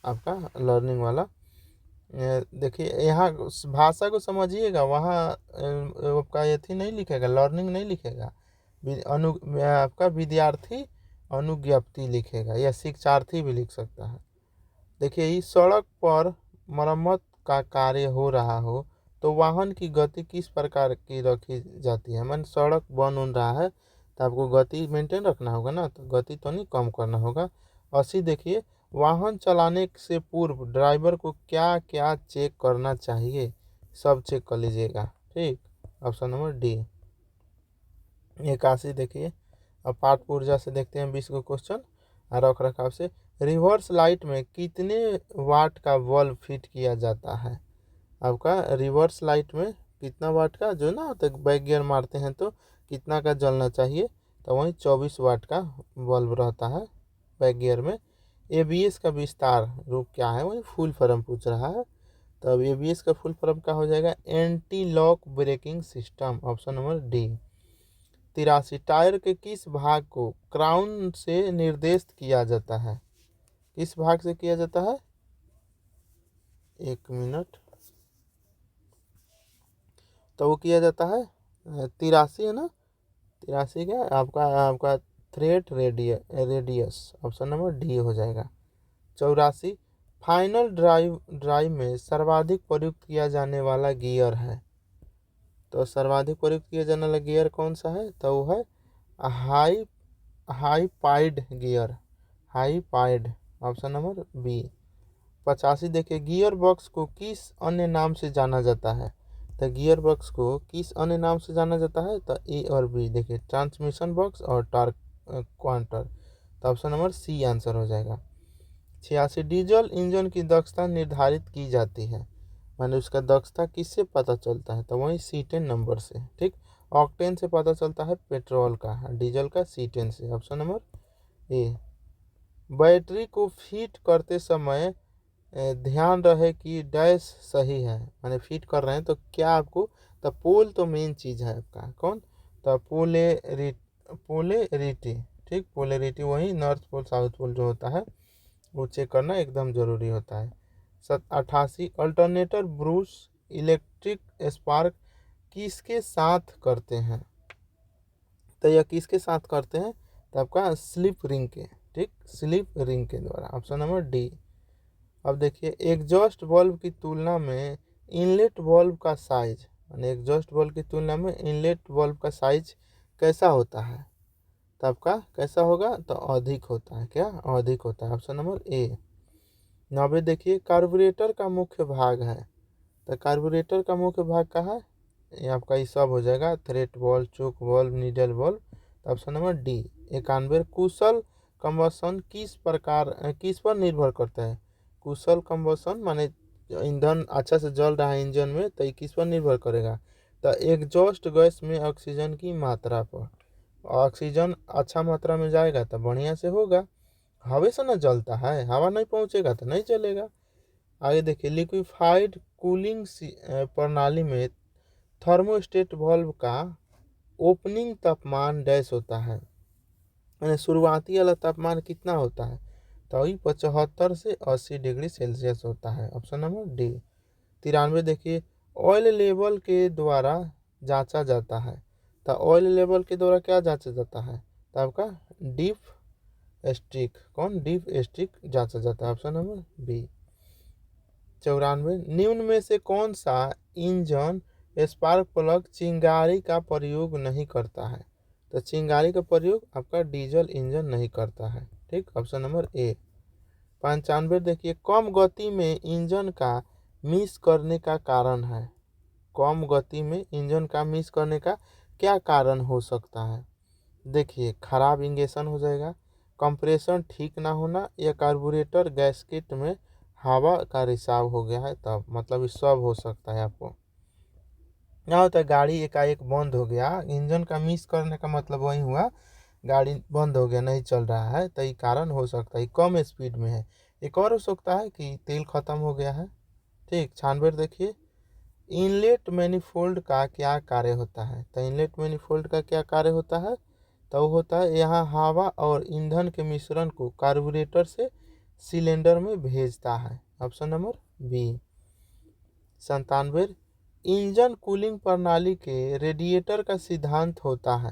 आपका लर्निंग वाला। देखिए यहाँ भाषा को समझिएगा, वहाँ आपका यथी नहीं लिखेगा, लर्निंग नहीं लिखेगा, आपका विद्यार्थी अनुज्ञप्ति लिखेगा या शिक्षार्थी भी लिख सकता है। देखिए, इस सड़क पर मरम्मत का कार्य हो रहा हो तो वाहन की गति किस प्रकार की रखी जाती है। मान सड़क बन उन रहा है तो आपको गति मेंटेन रखना होगा ना, तो गति तो नहीं कम करना होगा। 80 देखिए, वाहन चलाने से पूर्व ड्राइवर को क्या क्या चेक करना चाहिए, सब चेक कर लीजिएगा। ठीक, ऑप्शन नंबर डी। 81 देखिए, अब पाठ ऊर्जा से देखते हैं 20 को क्वेश्चन। रख रखाव से, रिवर्स लाइट में कितने वाट का बल्ब फिट किया जाता है। आपका रिवर्स लाइट में कितना वाट का, जो ना तो बैक गियर मारते हैं तो कितना का जलना चाहिए, तो वहीं 24 वाट का बल्ब रहता है बैक गियर में। ABS का विस्तार रूप क्या है, वही फुल फॉर्म पूछ रहा है। तो अब ABS का फुल फॉर्म क्या हो जाएगा, anti lock braking system. Option number D. 83, tyre के किस भाग को क्राउन से निर्देशित किया जाता है, किस भाग से किया जाता है, 1 मिनट, तो वो किया जाता है 83 है ना, 83 क्या आपका आपका thread radius. Option number D हो जाएगा। 84, फाइनल ड्राइव में सर्वाधिक प्रयुक्त किया जाने वाला गियर है। तो सर्वाधिक प्रयुक्त किया जाने वाला गियर कौन सा है, तो वो है high hypoid gear, hypoid. Option number B. 85 देखिए, गियर बॉक्स को किस अन्य नाम से जाना जाता है। तो गियर बॉक्स को किस अन्य नाम से जाना जाता है, तो ए और बी। देखिए, ट्रांसमिशन बॉक्स और टार्क क्वांटर। तो ऑप्शन नंबर सी आंसर हो जाएगा। 86, डीजल इंजन की दक्षता निर्धारित की जाती है, माने उसका दक्षता किससे पता चलता है, तो वही C10 नंबर से। ठीक, ऑक्टेन से पता चलता है पेट्रोल का, डीजल का C10 से। Option number A. बैटरी को फिट करते समय ध्यान रहे कि डैश सही है, माने फिट कर रहे हैं तो क्या आपको, तो पोल तो मेन चीज़ है आपका, कौन, तो पोलेरिटी, ठीक, पोलेरिटी वही नॉर्थ पोल साउथ पोल जो होता है वो चेक करना एकदम ज़रूरी होता है। 88 अल्टरनेटर ब्रूस इलेक्ट्रिक स्पार्क किसके साथ करते हैं, तो यह किसके साथ करते हैं, तो आपका स्लिप रिंग के, ठीक, स्लिप रिंग के द्वारा, ऑप्शन नंबर डी। अब देखिए एग्जॉस्ट वाल्व की तुलना में इनलेट वाल्व का साइज, यानी एग्जॉस्ट वाल्व की तुलना में इनलेट वाल्व का साइज कैसा होता है, तो आपका कैसा होगा, तो अधिक होता है, क्या अधिक होता है, ऑप्शन नंबर ए। 90 देखिए कार्बोरेटर का मुख्य भाग है, तो कार्बोरेटर का मुख्य भाग कहाँ है, ये आपका ये सब हो जाएगा, थ्रेट बॉल, चोक बॉल, नीडल बॉल, तो ऑप्शन नंबर डी। 91 कुशल कंबसन किस पर निर्भर करता है, कुशल कंबसन माने ईंधन अच्छा से जल रहा है इंजन में, तो ये किस पर निर्भर करेगा, तो एग्जॉस्ट गैस में ऑक्सीजन की मात्रा पर, ऑक्सीजन अच्छा मात्रा में जाएगा तो बढ़िया से होगा, हवा से ना जलता है, हवा नहीं पहुंचेगा तो नहीं चलेगा। आगे देखिए लिक्विफाइड कूलिंग प्रणाली में थर्मोस्टेट वाल्व का ओपनिंग तापमान डैश होता है, यानी शुरुआती वाला तापमान कितना होता है, तो वही 75 से 80 डिग्री सेल्सियस होता है, ऑप्शन नंबर डी। 93 देखिए ऑयल लेवल के द्वारा जांचा जाता है, तो ऑयल लेवल के द्वारा क्या जांचा जाता है, तो आपका डीप स्टिक, कौन, डीप स्टिक जांचा जाता है, ऑप्शन नंबर बी। 94 निम्न में से कौन सा इंजन स्पार्क प्लग चिंगारी का प्रयोग नहीं करता है, तो चिंगारी का प्रयोग आपका डीजल इंजन नहीं करता है, ठीक, ऑप्शन नंबर ए। 95 देखिए कम गति में इंजन का मिस करने का कारण है, कम गति में इंजन का मिस करने का क्या कारण हो सकता है, देखिए खराब इंजेक्शन हो जाएगा, कंप्रेशन ठीक ना होना, या कार्बोरेटर गैस्केट में हवा का रिसाव हो गया है, तब मतलब इस सब हो सकता है आपको। क्या होता है, गाड़ी एकाएक बंद हो गया, इंजन का मिस करने का मतलब वही हुआ, गाड़ी बंद हो गया, नहीं चल रहा है, तो ये कारण हो सकता है, कम स्पीड में है। एक और हो सकता है कि तेल खत्म हो गया है, ठीक। 96 देखिए इनलेट मैनिफोल्ड का क्या कार्य होता है, तो इनलेट मैनिफोल्ड का क्या कार्य होता है, तो वो होता है यहाँ हवा और ईंधन के मिश्रण को कार्बोरेटर से सिलेंडर में भेजता है, option number B. 97 engine cooling प्रणाली के रेडिएटर का सिद्धांत होता है,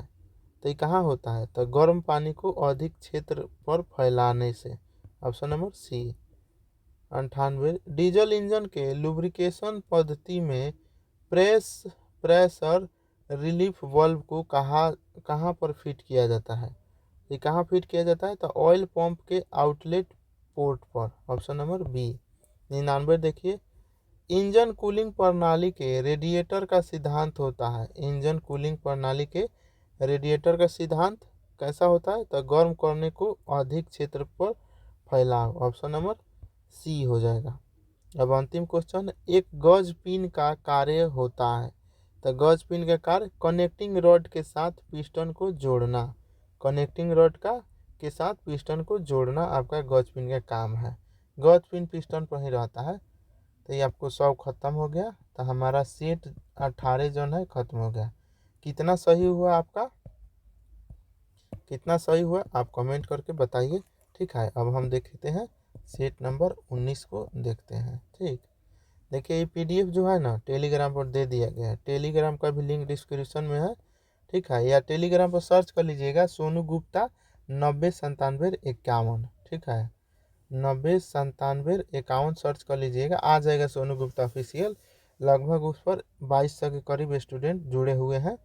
तो ये कहाँ होता है, तो गर्म पानी को अधिक क्षेत्र पर फैलाने से, option number C. 98 diesel engine के लुब्रिकेशन पद्धति में प्रेशर रिलीफ वाल्व को कहाँ कहाँ पर फिट किया जाता है, ये कहाँ फिट किया जाता है, तो ऑयल पंप के आउटलेट पोर्ट पर, ऑप्शन नंबर बी। 99 देखिए इंजन कूलिंग प्रणाली के रेडिएटर का सिद्धांत होता है, इंजन कूलिंग प्रणाली के रेडिएटर का सिद्धांत कैसा होता है, तो गर्म करने को अधिक क्षेत्र पर फैलाव, ऑप्शन नंबर सी हो जाएगा। अब अंतिम क्वेश्चन एक गज पिन का कार्य होता है, तो गज पिन का कार्य कनेक्टिंग रॉड के साथ पिस्टन को जोड़ना, कनेक्टिंग रॉड का के साथ पिस्टन को जोड़ना आपका गज पिन का काम है, गज पिन पिस्टन पर ही रहता है। तो ये आपको सब खत्म हो गया, तो हमारा सेट 18 जो है खत्म हो गया। कितना सही हुआ आपका, कितना सही हुआ आप कमेंट करके बताइए, ठीक है। अब हम देखते हैं सेट नंबर 19 को देखते हैं, ठीक। देखिए ये पीडीएफ जो है ना टेलीग्राम पर दे दिया गया है, टेलीग्राम का भी लिंक डिस्क्रिप्शन में है, ठीक है, या टेलीग्राम पर सर्च कर लीजिएगा सोनू गुप्ता 909751, ठीक है, 909751 सर्च कर लीजिएगा, आ जाएगा सोनू गुप्ता ऑफिशियल। लगभग उस पर 2200 के करीब स्टूडेंट जुड़े हुए हैं,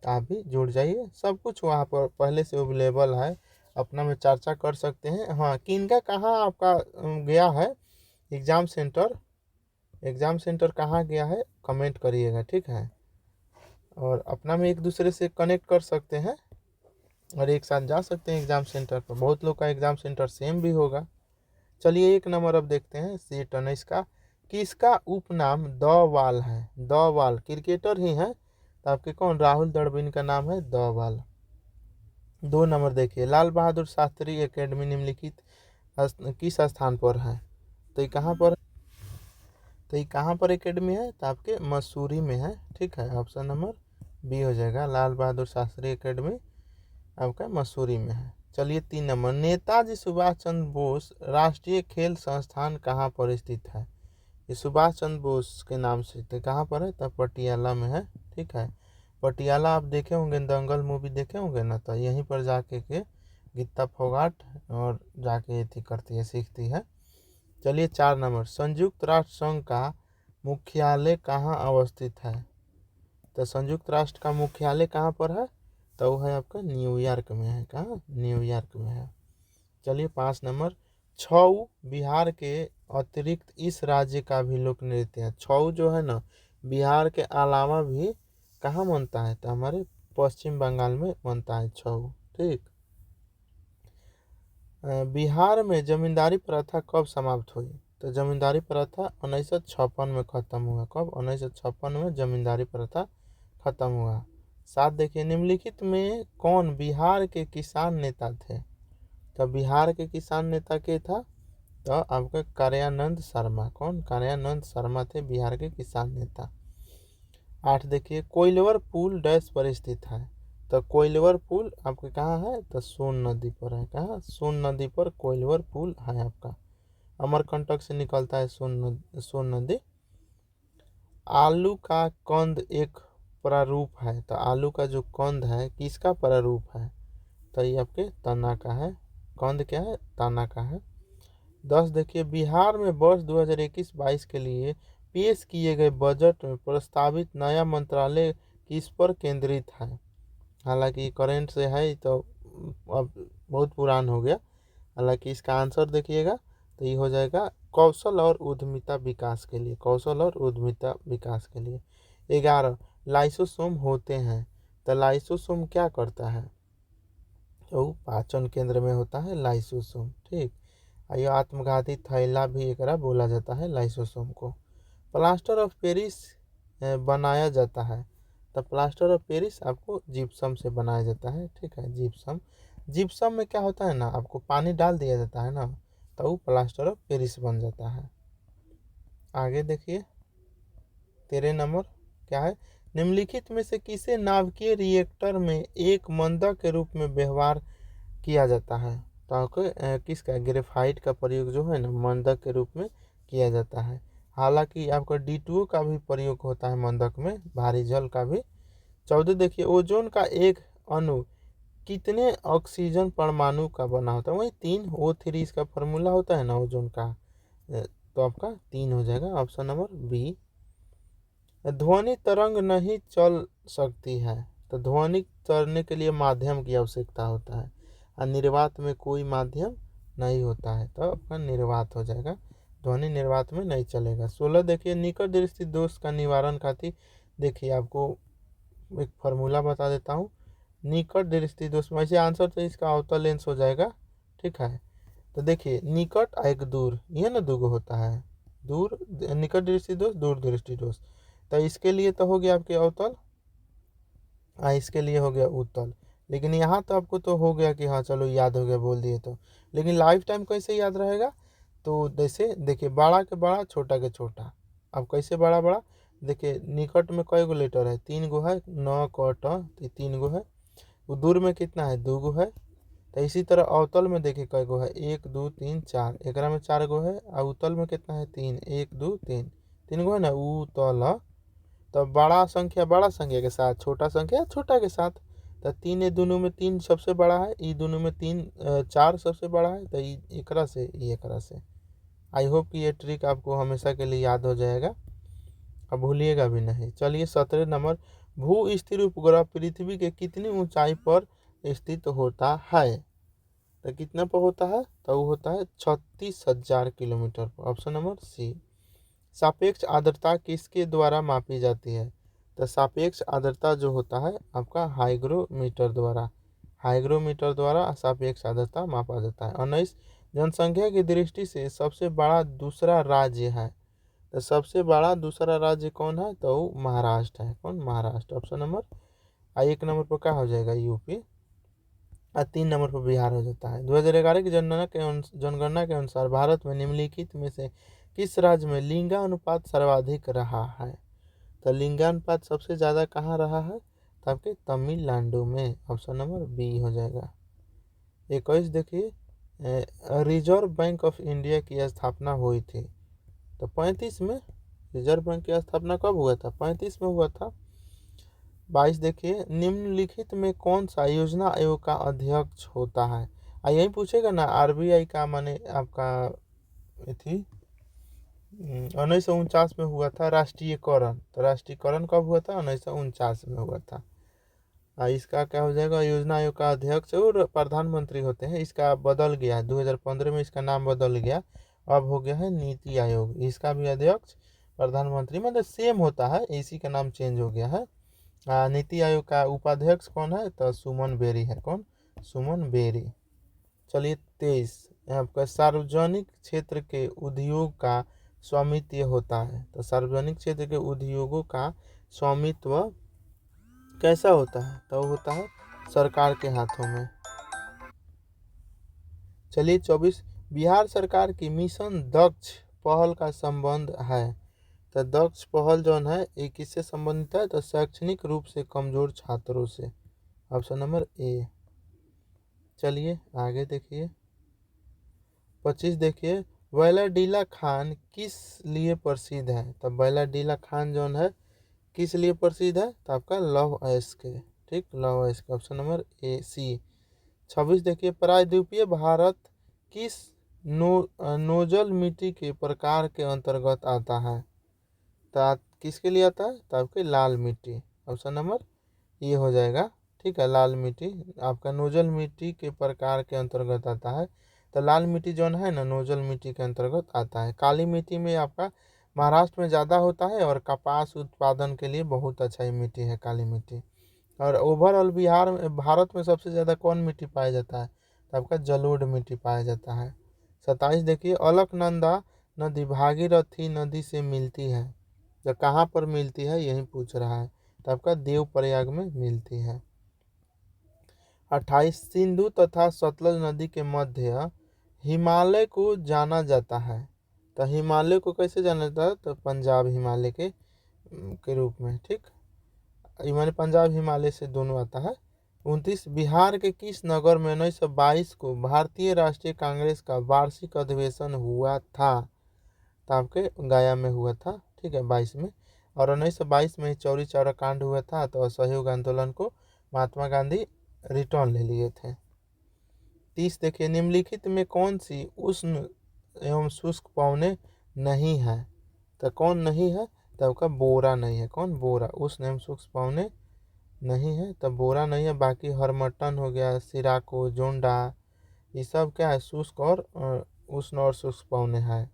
आप भी जुड़ जाइए, सब कुछ वहाँ पर पहले से अवेलेबल है, अपना में चर्चा कर सकते हैं। हाँ किनका कहाँ आपका गया है एग्ज़ाम सेंटर, एग्ज़ाम सेंटर कहाँ गया है कमेंट करिएगा, ठीक है, और अपना में एक दूसरे से कनेक्ट कर सकते हैं और एक साथ जा सकते हैं एग्ज़ाम सेंटर पर, बहुत लोग का एग्ज़ाम सेंटर सेम भी होगा। चलिए एक नंबर अब देखते हैं सेट 19 का, किसका उपनाम द वाल है, द वाल क्रिकेटर ही है, तो आपके कौन राहुल द्रविड़ का नाम है द वाल। 2 नंबर देखिए लाल बहादुर शास्त्री एकेडमी निम्नलिखित किस स्थान पर है? तो ये कहाँ पर? तो ये कहाँ पर एकेडमी है? तो आपके मसूरी में है। ठीक है, ऑप्शन नंबर बी हो जाएगा। लाल बहादुर शास्त्री एकेडमी आपका मसूरी में है। चलिए 3 नंबर, नेताजी सुभाष चंद्र बोस राष्ट्रीय खेल संस्थान कहाँ पर स्थित है? ये सुभाष चंद्र बोस के नाम से तो कहाँ पर है? तब पटियाला में है। ठीक है, पटियाला आप देखे होंगे, दंगल मूवी देखे होंगे ना, तो यहीं पर जाके के गीता फोगाट और जाके थी करती है, सीखती है। चलिए 4 नंबर, संयुक्त राष्ट्र संघ का मुख्यालय कहाँ अवस्थित है? तो संयुक्त राष्ट्र का मुख्यालय कहाँ पर है? तो वो है आपका न्यूयॉर्क में है। कहाँ? न्यूयॉर्क में है। चलिए 5 नंबर, छऊ बिहार के अतिरिक्त इस राज्य का भी लोक नृत्य है। छऊ जो है ना, बिहार के अलावा भी कहाँ बनता है? तो हमारे पश्चिम बंगाल में बनता है छऊ। ठीक। बिहार में जमींदारी प्रथा कब समाप्त हुई? तो जमींदारी प्रथा 1956 में खत्म हुआ। कब? 1956 में जमींदारी प्रथा खत्म हुआ। 7 देखिए, निम्नलिखित में कौन बिहार के किसान नेता थे? तो बिहार के किसान नेता के था? तो आपका कार्यानंद शर्मा। कौन? कार्यानंद शर्मा थे बिहार के किसान नेता। 8 देखिए, कोइलवर पुल डैश पर स्थित है? तो कोइलवर पुल आपके कहाँ है? तो सोन नदी पर है। कहाँ? सोन नदी पर कोइलवर पुल है आपका। अमरकंटक से निकलता है सोन नदी। आलू का कंद एक प्रारूप है। तो आलू का जो कंद है किसका प्रारूप है? तो ये आपके तना का है। कंद क्या है? तना का है। 10 देखिए, बिहार में वर्ष 2021-22 के लिए पेश किए गए बजट में प्रस्तावित नया मंत्रालय किस पर केंद्रित है? हालांकि करंट से है तो अब बहुत पुरान हो गया। हालांकि इसका आंसर देखिएगा तो ये हो जाएगा कौशल और उद्यमिता विकास के लिए। कौशल और उद्यमिता विकास के लिए। 11, लाइसोसोम होते हैं? तो लाइसोसोम क्या करता है? तो पाचन केंद्र में होता है लाइसोसोम। ठीक। ये आत्मघाती थैला भी एकरा बोला जाता है लाइसोसोम को। प्लास्टर ऑफ पेरिस बनाया जाता है? तो प्लास्टर ऑफ पेरिस आपको जिप्सम से बनाया जाता है। ठीक है, जिप्सम। जिप्सम में क्या होता है ना, आपको पानी डाल दिया जाता है ना, तो वो प्लास्टर ऑफ पेरिस बन जाता है। आगे देखिए 13 नंबर, क्या है? निम्नलिखित में से किसे नाभिकीय रिएक्टर में एक मंदक के रूप में व्यवहार किया जाता है? तो आपको किसका? ग्रेफाइट का प्रयोग जो है ना, मंदक के रूप में किया जाता है। हालांकि आपका D2O का भी प्रयोग होता है मंदक में, भारी जल का भी। 14 देखिए, ओजोन का एक अणु कितने ऑक्सीजन परमाणु का बना होता है? वही 3, O3 इसका फॉर्मूला होता है ना ओजोन का। तो आपका 3 हो जाएगा, ऑप्शन नंबर बी। ध्वनि तरंग नहीं चल सकती है? तो ध्वनि चलने के लिए माध्यम की आवश्यकता होता है, और निर्वात में कोई माध्यम नहीं होता है, तो आपका निर्वात हो जाएगा। ध्वनि निर्वात में नहीं चलेगा। 16 देखिए, निकट दृष्टि दोष का निवारण खातिर देखिए आपको एक फार्मूला बता देता हूँ। निकट दृष्टि दोष, वैसे आंसर तो इसका अवतल लेंस हो जाएगा। ठीक है, तो देखिए निकट और एक दूर, ये ना दूगो होता है। दूर निकट दृष्टि दोष, दूर दृष्टि दोष। तो इसके लिए तो हो गया आपके अवतल, इसके लिए हो गया उत्तल। लेकिन यहाँ तो आपको तो हो गया कि हाँ चलो याद हो गया, बोल दिए तो। लेकिन लाइफ टाइम कैसे याद रहेगा? तो जैसे देखिए, बड़ा के बड़ा, छोटा के छोटा। अब कैसे बड़ा बड़ा? देखिए निकट में कई गो लेटर है? 3 गो है। न क ट 3 गो है। वो दूर में कितना है? 2 गो है। तो इसी तरह अवतल में देखिए कई गो है? 1 2 3 4। एकरा में 4 गो है। और उत्तल में कितना है? 3। 1 2 3, 3 गो है ना उत्तल। तो बड़ा संख्या के साथ छोटा संख्या छोटा के साथ। तो 3 ये दोनों में 3 सबसे बड़ा है, ये दोनों में 3 4 सबसे बड़ा है। तो एकरा से एकरा से। आई होप कि ये ट्रिक आपको हमेशा के लिए याद हो जाएगा, अब भूलिएगा भी नहीं। चलिए 17 नंबर, भू स्थिर उपग्रह पृथ्वी के कितनी ऊंचाई पर स्थित होता है? तो कितना पर होता है? तो वो होता है 36,000 किलोमीटर पर। Option number C. सापेक्ष आर्द्रता किसके द्वारा मापी जाती है? तो सापेक्ष आर्द्रता जो होता है आपका हाइग्रोमीटर द्वारा। हाइग्रोमीटर द्वारा सापेक्ष आर्द्रता मापा जाता है। 19, जनसंख्या की दृष्टि से सबसे बड़ा दूसरा राज्य है? तो सबसे बड़ा दूसरा राज्य कौन है? तो वो महाराष्ट्र है। कौन? महाराष्ट्र। ऑप्शन नंबर 1 नंबर पर क्या हो जाएगा? यूपी। और 3 नंबर पर बिहार हो जाता है। 2011 की जनगणना के अनुसार भारत में निम्नलिखित में से किस राज्य में लिंगानुपात सर्वाधिक रहा है? तो लिंगानुपात सबसे ज़्यादा कहाँ रहा है? तो आपके तमिलनाडु में। ऑप्शन नंबर बी हो जाएगा। 21 देखिए, रिजर्व बैंक ऑफ इंडिया की स्थापना हुई थी तो 35 में। रिजर्व बैंक की स्थापना कब हुआ था? 35 में हुआ था। 22 देखिए, निम्नलिखित में कौन सा योजना आयोग का अध्यक्ष होता है? यही पूछेगा ना, आरबीआई का माने आपका थी 1949 में हुआ था राष्ट्रीयकरण। तो राष्ट्रीयकरण कब हुआ था? 1949 में हुआ था। इसका क्या हो जाएगा? योजना आयोग का अध्यक्ष और प्रधानमंत्री होते हैं। इसका बदल गया है, 2015 में इसका नाम बदल गया, अब हो गया है नीति आयोग। इसका भी अध्यक्ष प्रधानमंत्री मतलब सेम होता है, इसी का नाम चेंज हो गया है। नीति आयोग का उपाध्यक्ष कौन है? तो सुमन बेरी है। कौन? सुमन बेरी। चलिए 23, आपका सार्वजनिक क्षेत्र के उद्योग का स्वामित्व होता है। तो सार्वजनिक क्षेत्र के उद्योगों का स्वामित्व कैसा होता है? तो होता है सरकार के हाथों में। चलिए 24, बिहार सरकार की मिशन दक्ष पहल का संबंध है। तो दक्ष पहल जो है ये किससे संबंधित है? तो शैक्षणिक रूप से कमजोर छात्रों से। Option number A. चलिए आगे देखिए 25 देखिए, बैलाडीला खान किस लिए प्रसिद्ध है? तो बैलाडीला खान जो है किस लिए प्रसिद्ध है? तो आपका लव ऐश के। ठीक, लव ऐश का। ऑप्शन नंबर ए सी। 26 देखिए, प्रायद्वीपीय भारत किस नोजल मिट्टी के प्रकार के अंतर्गत आता है? तो किसके लिए आता है? तो आपके लाल मिट्टी। ऑप्शन नंबर ये हो जाएगा। ठीक है, लाल मिट्टी आपका नोजल मिट्टी के प्रकार के अंतर्गत आता है। तो लाल मिट्टी जो है ना नोजल मिट्टी के अंतर्गत आता है। काली मिट्टी में आपका महाराष्ट्र में ज़्यादा होता है और कपास उत्पादन के लिए बहुत अच्छा ही मिट्टी है काली मिट्टी। और ओवरऑल बिहार में भारत में सबसे ज़्यादा कौन मिट्टी पाया जाता है? तो आपका जलोढ़ मिट्टी पाया जाता है। 27 देखिए, अलकनंदा नदी भागीरथी नदी से मिलती है। तो कहाँ पर मिलती है यही पूछ रहा है। तो आपका देवप्रयाग में मिलती है। 28, सिंधु तथा सतलज नदी के मध्य हिमालय को जाना जाता है। तो हिमालय को कैसे जाना जाता है? तो पंजाब हिमालय के रूप में। ठीक, मैंने पंजाब हिमालय से दोनों आता है। 29, बिहार के किस नगर में 1922 को भारतीय राष्ट्रीय कांग्रेस का वार्षिक अधिवेशन हुआ था? तो आपके गया में हुआ था। ठीक है, 22 में। और 1922 में चौरी चौरा कांड हुआ था तो असहयोग आंदोलन को महात्मा गांधी रिटर्न ले लिए थे। 30 देखिए, निम्नलिखित में कौन सी उष्ण एवं शुष्क पवने नहीं है? तो कौन नहीं है? तो आपका बोरा नहीं है। कौन? बोरा। उष्ण एवं शुष्क पवने नहीं है तो बोरा नहीं है। बाकी हरमट्टन हो गया, सिराको, जोंडा, ये सब क्या है? शुष्क और उष्ण और शुष्क पवने हैं।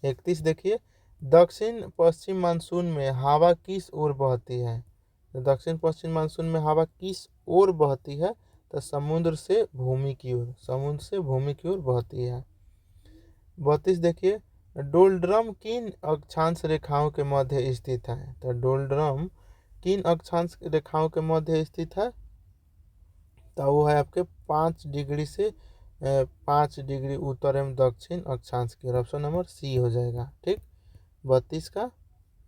31 देखिए, दक्षिण पश्चिम मानसून में हवा किस ओर बहती है? तो दक्षिण पश्चिम मानसून में हवा किस ओर बहती है? तो समुद्र से भूमि की ओर। समुद्र से भूमि की ओर बहती है। 32 देखिए, डोलड्रम किन अक्षांश रेखाओं के मध्य स्थित है? तो डोलड्रम किन अक्षांश रेखाओं के मध्य स्थित है? तो वो है आपके 5 डिग्री से 5 डिग्री उत्तर एवं दक्षिण अक्षांश की ओर। ऑप्शन नंबर सी हो जाएगा। ठीक, 32 का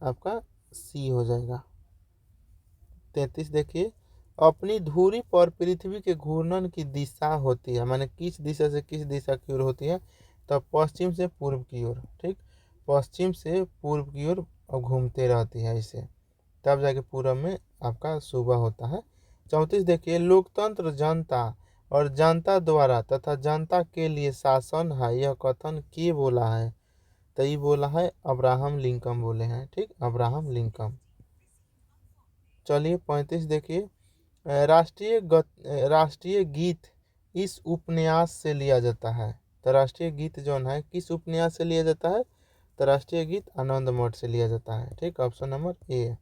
आपका सी हो जाएगा। 33 देखिए, अपनी धुरी पर पृथ्वी के घूर्णन की दिशा होती है, माने किस दिशा से किस दिशा की ओर होती है? तो पश्चिम से पूर्व की ओर। ठीक, पश्चिम से पूर्व की ओर घूमते रहती है इसे, तब जाके पूर्व में आपका सुबह होता है। 34 देखिए, लोकतंत्र जनता और जनता द्वारा तथा जनता के लिए शासन है, यह कथन के बोला है? तो ये बोला है अब्राहम लिंकन बोले हैं। ठीक, अब्राहम लिंकन। चलिए 35 देखिए, राष्ट्रीय गीत इस उपन्यास से लिया जाता है। तो राष्ट्रीय गीत जो है किस उपन्यास से लिया जाता है? तो राष्ट्रीय गीत आनंद मठ से लिया जाता है। ठीक, ऑप्शन नंबर ए।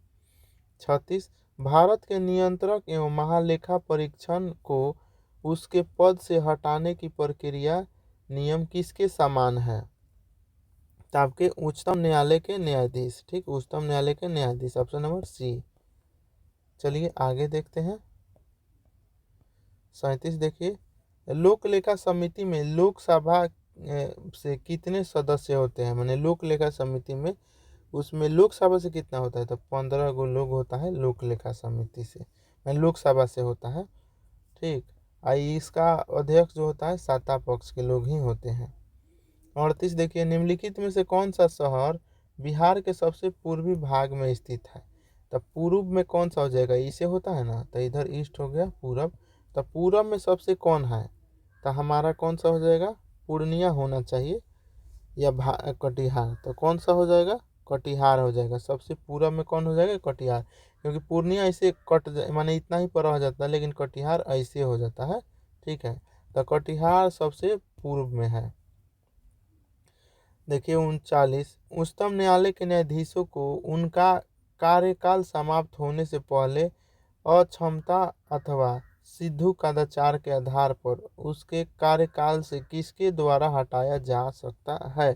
36, भारत के नियंत्रक एवं महालेखा परीक्षण को उसके पद से हटाने की प्रक्रिया नियम किसके समान है? तो आपके उच्चतम न्यायालय के न्यायाधीश। ठीक, उच्चतम न्यायालय के न्यायाधीश। Option number C. चलिए आगे देखते हैं 37 देखिए, लोक लेखा समिति में लोकसभा से कितने सदस्य होते हैं, माने लोक लेखा समिति में उसमें लोकसभा से कितना होता है, तो 15 गो लोग होता है लोक लेखा समिति से, माने लोकसभा से होता है। ठीक। आई इसका अध्यक्ष जो होता है सत्ता पक्ष के लोग ही होते हैं। 38 देखिए, निम्नलिखित में से कौन सा शहर बिहार के सबसे पूर्वी भाग में स्थित है, तब पूर्व में कौन सा हो जाएगा, इसे होता है ना, तो इधर ईस्ट हो गया पूरब, तो पूरब में सबसे कौन है, तो हमारा कौन सा हो जाएगा, पूर्णिया होना चाहिए या कटिहार, तो कौन सा हो जाएगा, कटिहार हो जाएगा। सबसे पूरब में कौन हो जाएगा, कटिहार, क्योंकि पूर्णिया ऐसे माने इतना ही पर रह जाता है, लेकिन कटिहार ऐसे हो जाता है। ठीक है, तो कटिहार सबसे पूर्व में है। देखिए 39, उच्चतम न्यायालय के न्यायाधीशों को उनका कार्यकाल समाप्त होने से पहले अक्षमता अथवा सिद्धू कदाचार के आधार पर उसके कार्यकाल से किसके द्वारा हटाया जा सकता है,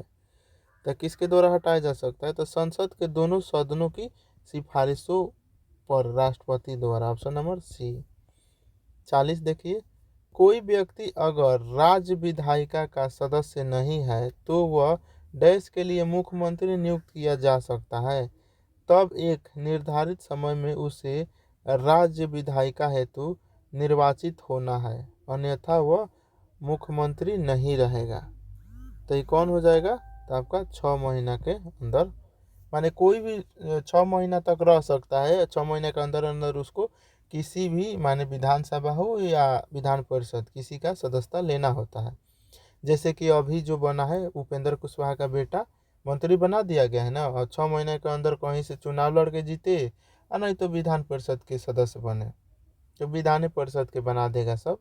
तो किसके द्वारा हटाया जा सकता है, तो संसद के दोनों सदनों की सिफारिशों पर राष्ट्रपति द्वारा, ऑप्शन नंबर सी। 40 देखिए, कोई व्यक्ति अगर राज्य विधायिका का सदस्य नहीं है तो वह देश के लिए मुख्यमंत्री नियुक्त किया जा सकता है, तब एक निर्धारित समय में उसे राज्य विधायिका हेतु निर्वाचित होना है, अन्यथा वह मुख्यमंत्री नहीं रहेगा। तो ये कौन हो जाएगा, तो आपका 6 महीना के अंदर, माने कोई भी 6 महीना तक रह सकता है, 6 महीने के अंदर अंदर उसको किसी भी माने विधानसभा हो या विधान परिषद किसी का सदस्यता लेना होता है। जैसे कि अभी जो बना है उपेंद्र कुशवाहा का बेटा मंत्री बना दिया गया है ना, और 6 महीने के अंदर कहीं से चुनाव लड़के जीते और नहीं तो विधान परिषद के सदस्य बने, तो विधान परिषद के बना देगा सब।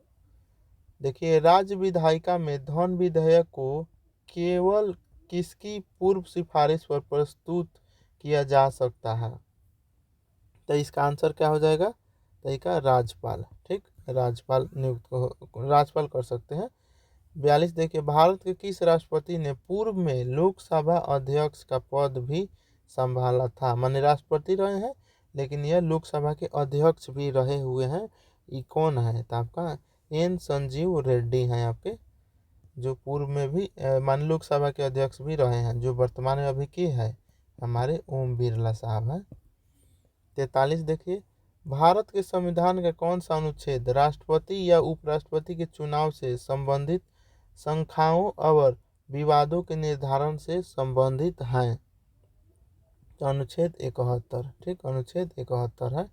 देखिए, राज्य विधायिका में धन विधेयक को केवल किसकी पूर्व सिफारिश पर प्रस्तुत किया जा सकता है, तो इसका आंसर क्या हो जाएगा, तो इसका राज्यपाल। ठीक, राज्यपाल राज्यपाल कर सकते हैं। 42 देखिए, भारत के किस राष्ट्रपति ने पूर्व में लोकसभा अध्यक्ष का पद भी संभाला था, माने राष्ट्रपति रहे हैं लेकिन यह लोकसभा के अध्यक्ष भी रहे हुए हैं, ये कौन है, तो आपका एन संजीव रेड्डी हैं आपके, जो पूर्व में भी मान लोकसभा के अध्यक्ष भी रहे हैं, जो वर्तमान में अभी की है हमारे ओम बिरला साहब हैं। 43 देखिए, भारत के संविधान का कौन सा अनुच्छेद राष्ट्रपति या उपराष्ट्रपति के चुनाव से संबंधित संख्याओं और विवादों के निर्धारण से संबंधित है, तो अनुच्छेद 71। ठीक, अनुच्छेद 71 है,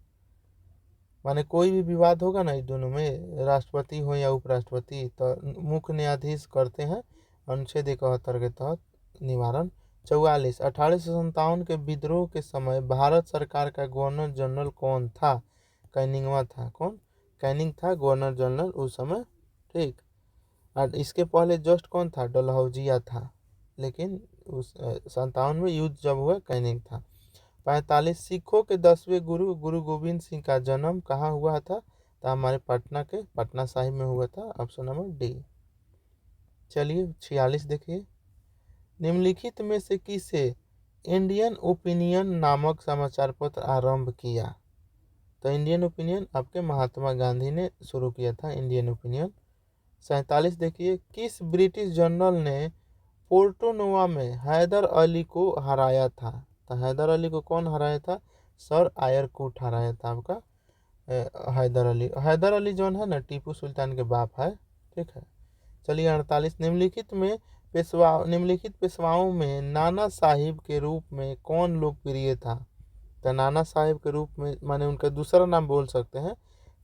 माने कोई भी विवाद होगा ना इस दोनों में, राष्ट्रपति हो या उपराष्ट्रपति, तो मुख्य न्यायाधीश करते हैं अनुच्छेद 71 के तहत निवारण। 44, 1857 के विद्रोह के समय भारत सरकार का गवर्नर जनरल कौन था, कैनिंगवा था, कौन, कैनिंग था गवर्नर जनरल उस समय। ठीक, और इसके पहले जस्ट कौन था, डलहौजिया था, लेकिन उस 57 में युद्ध जब हुआ कैनिंग था। 45, सिखों के 10वें गुरु गुरु गोविंद सिंह का जन्म कहाँ हुआ था, तो हमारे पटना के पटना साहिब में हुआ था, ऑप्शन नंबर डी। चलिए 46 देखिए, निम्नलिखित में से किसे इंडियन ओपिनियन नामक समाचार पत्र आरंभ किया, तो इंडियन ओपिनियन आपके महात्मा गांधी ने शुरू किया था इंडियन ओपिनियन। 47 देखिए, किस ब्रिटिश जनरल ने पोर्टोनोवा में हैदर अली को हराया था, तो हैदर अली को कौन हराया था, सर आयरकूट हराया था आपका हैदर अली जो है ना टीपू सुल्तान के बाप है। ठीक है, चलिए 48, निम्नलिखित पेशवाओं में नाना साहिब के रूप में कौन लोकप्रिय था, तो नाना साहिब के रूप में माने उनका दूसरा नाम बोल सकते हैं,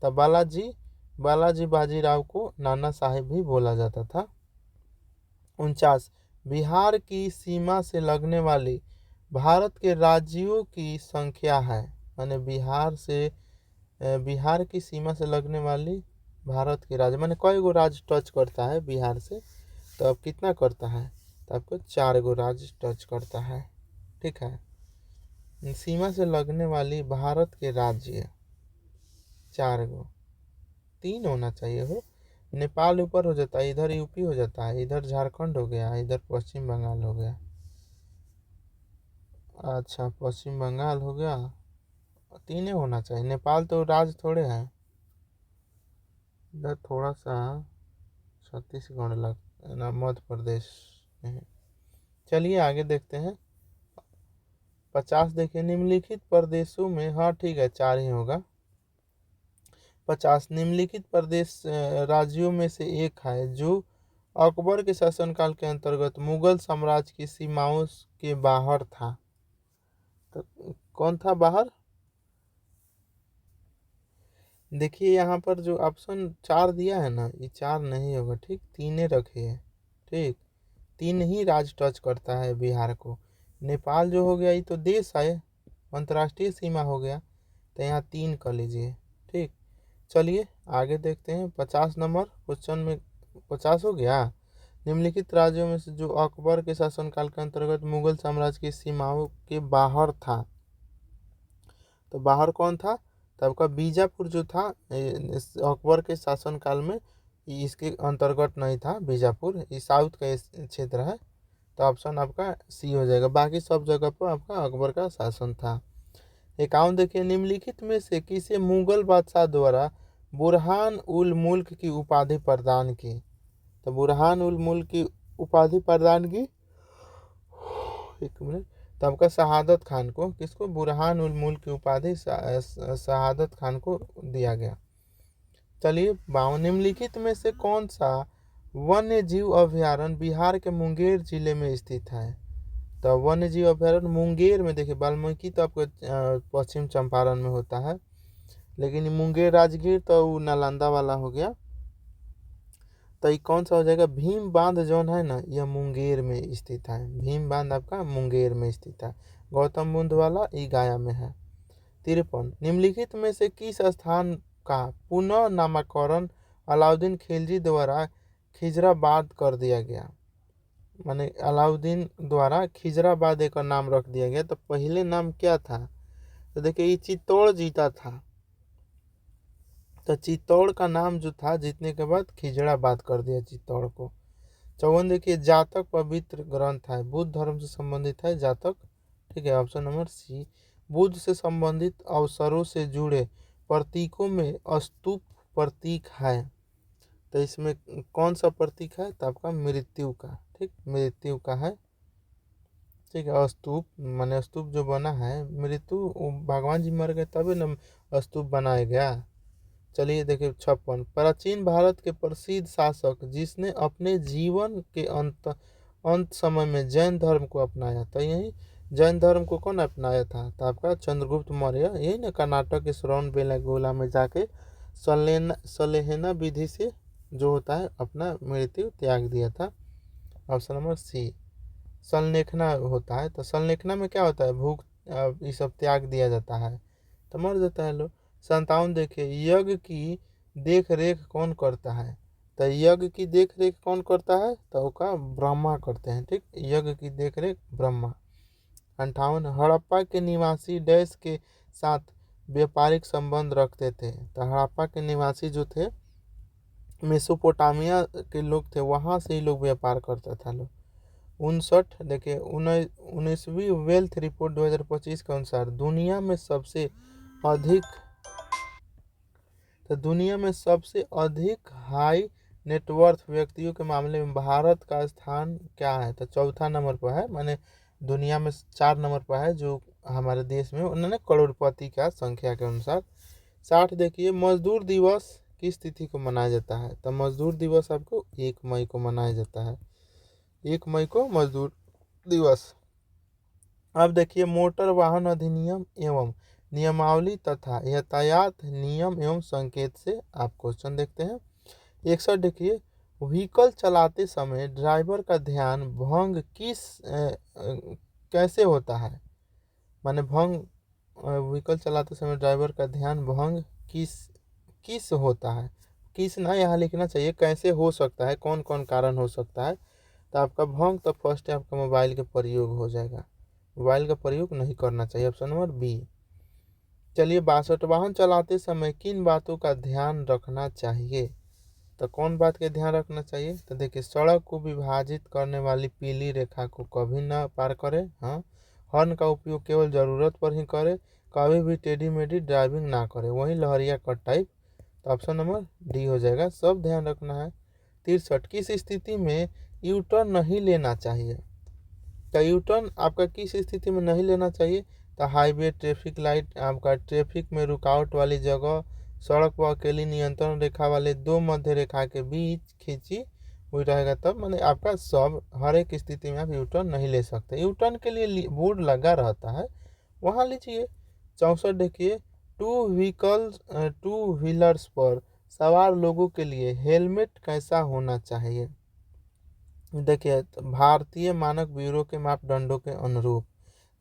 तो बालाजी बालाजी बाजीराव को नाना साहिब भी बोला जाता था। 49, बिहार की सीमा से लगने वाली भारत के राज्यों की संख्या है, माने बिहार की सीमा से लगने वाली भारत के राज्य, माने कई गो राज्य टच करता है बिहार से, तो अब कितना करता है, तो आपको 4 गो राज्य टच करता है। ठीक है, सीमा से लगने वाली भारत के राज्य 4 गो, 3 होना चाहिए हो, नेपाल ऊपर हो जाता है, इधर यूपी हो जाता है, इधर झारखंड हो गया, इधर पश्चिम बंगाल हो गया। अच्छा, पश्चिम बंगाल हो गया, 3 होना चाहिए, नेपाल तो राज्य थोड़े हैं। इधर थोड़ा सा छत्तीसगढ़ लग ना, मध्य प्रदेश में है। चलिए आगे देखते हैं। 50 देखिए, निम्नलिखित प्रदेशों में, हाँ ठीक है, 4 ही होगा। 50 निम्नलिखित प्रदेश राज्यों में से एक है जो अकबर के शासनकाल के अंतर्गत मुगल साम्राज्य की सीमाओं के बाहर था। तो कौन था बाहर? देखिए यहाँ पर जो ऑप्शन 4 दिया है ना, ये 4 नहीं होगा, ठीक, 3 रखे हैं। ठीक, 3 ही राज्य टच करता है बिहार को। नेपाल जो हो गया ये तो देश है, अंतर्राष्ट्रीय सीमा हो गया, तो यहाँ 3 कर लीजिए। ठीक, चलिए आगे देखते हैं। 50 नंबर क्वेश्चन में, 50 हो गया। निम्नलिखित राज्यों में से जो अकबर के शासनकाल के अंतर्गत मुगल साम्राज्य की सीमाओं के बाहर था, तो बाहर कौन था? तो आपका बीजापुर जो था, अकबर के शासनकाल में इसके अंतर्गत नहीं था बीजापुर, ये साउथ का क्षेत्र है। तो ऑप्शन आपका सी हो जाएगा, बाकी सब जगह पर आपका अकबर का शासन था। 51 देखिए, निम्नलिखित में से किसे मुगल बादशाह द्वारा बुरहान उल मुल्क की उपाधि प्रदान की? तो बुरहान उल मुल्क की उपाधि प्रदान की, एक मिनट, तो आपका शहादत खान को, किसको? बुरहान उल मुल्क की उपाधि शहादत खान को दिया गया। चलिए 52, निम्नलिखित में से कौन सा वन्य जीव अभयारण्य बिहार के मुंगेर जिले में स्थित है? तो वन्य जीव अभयारण्य मुंगेर में, देखिए वाल्मीकि तो आपको पश्चिम चंपारण में होता है, लेकिन मुंगेर राजगीर तो वो नालंदा वाला हो गया। तो ये कौन सा हो जाएगा? भीम बांध जौन है ना, यह मुंगेर में स्थित है। भीम बांध आपका मुंगेर में स्थित है। गौतम बुद्ध वाला ये गया में है। 53, निम्नलिखित में से किस स्थान का पुनः नामकरण अलाउद्दीन खिलजी द्वारा खिजराबाद कर दिया गया? माने अलाउद्दीन द्वारा खिजराबाद एक नाम रख दिया गया। तो पहले नाम क्या था? तो देखिए ये चित्तौड़ जीता था, तो चित्तौड़ का नाम जो था जीतने के बाद खिजराबाद कर दिया चित्तौड़ को। 54 देखिए, जातक पवित्र ग्रंथ है, बुद्ध धर्म से संबंधित है जातक। ठीक है, ऑप्शन नंबर सी। बुद्ध से संबंधित अवसरों से जुड़े प्रतीकों में स्तूप प्रतीक है, तो इसमें कौन सा प्रतीक है? तो आपका मृत्यु का, ठीक, मृत्यु का है। ठीक है, स्तूप माने स्तूप जो बना है, मृत्यु भगवान जी मर गए तभी ना स्तूप बनाया गया। चलिए देखिए 56, प्राचीन भारत के प्रसिद्ध शासक जिसने अपने जीवन के अंत समय में जैन धर्म को अपनाया, तो यही जैन धर्म को कौन अपनाया था? तो आपका चंद्रगुप्त मौर्य, यही ना कर्नाटक के श्रवण बेलागोला में जाके सलेहना विधि से जो होता है अपना मृत्यु त्याग दिया था। ऑप्शन नंबर सी। संलेखना होता है, तो संलेखना में क्या होता है? भूख ये सब त्याग दिया जाता है तो मर जाता है लोग। 57 देखिए, यज्ञ की देख रेख कौन करता है? तो यज्ञ की देख रेख कौन करता है? तो उसका ब्रह्मा करते हैं। ठीक, यज्ञ की देख रेख ब्रह्मा। 58, हड़प्पा के निवासी डैश के साथ व्यापारिक संबंध रखते थे? तो हड़प्पा के निवासी जो थे मेसोपोटामिया के लोग थे, वहाँ से ही लोग व्यापार करता था लोग। 59 देखिए, 19वीं वेल्थ रिपोर्ट 2025 के अनुसार दुनिया में सबसे अधिक हाई नेटवर्थ व्यक्तियों के मामले में भारत का स्थान क्या है? तो चौथा नंबर पर है, माने दुनिया में 4 नंबर पर है जो हमारे देश में, उन्होंने करोड़पति का संख्या के अनुसार। 60 देखिए, मजदूर दिवस किस तिथि को मनाया जाता है? तो मजदूर दिवस आपको 1 मई को मनाया जाता है, 1 मई को मजदूर दिवस। अब देखिए, मोटर वाहन अधिनियम एवं नियमावली तथा यातायात नियम एवं संकेत से आप क्वेश्चन देखते हैं। 61 देखिए, व्हीकल चलाते समय ड्राइवर का ध्यान भंग कैसे होता है? माने भंग, व्हीकल चलाते समय ड्राइवर का ध्यान भंग किस किस होता है? किस ना यहाँ लिखना चाहिए, कैसे हो सकता है, कौन कौन कारण हो सकता है। तो आपका भंग, तो फर्स्ट है आपका मोबाइल का प्रयोग हो जाएगा, मोबाइल का प्रयोग नहीं करना चाहिए, ऑप्शन नंबर बी। चलिए 62, वाहन चलाते समय किन बातों का ध्यान रखना चाहिए? तो कौन बात का ध्यान रखना चाहिए? तो देखिए, सड़क को विभाजित करने वाली पीली रेखा को कभी ना पार करें। हाँ, हॉर्न का उपयोग केवल ज़रूरत पर ही करें, कभी भी टेढ़ी मेढ़ी ड्राइविंग ना करें, वही लहरिया कट टाइप तो ऑप्शन नंबर डी हो जाएगा, सब ध्यान रखना है। 63, किस स्थिति में यू टर्न नहीं लेना चाहिए? तो यू टर्न आपका किस स्थिति में नहीं लेना चाहिए? तो हाईवे, ट्रैफिक लाइट, आपका ट्रैफिक में रुकावट वाली जगह, सड़क पर अकेली नियंत्रण रेखा वाले दो मध्य रेखा के बीच खींची हुई रहेगा तब, मैंने आपका सब हर एक स्थिति में आप यू टर्न नहीं ले सकते। यू टर्न के लिए बोर्ड लगा रहता है, वहाँ लीजिए। 64 देखिए, टू व्हीलर्स पर सवार लोगों के लिए हेलमेट कैसा होना चाहिए? देखिए, तो भारतीय मानक ब्यूरो के मापदंडों के अनुरूप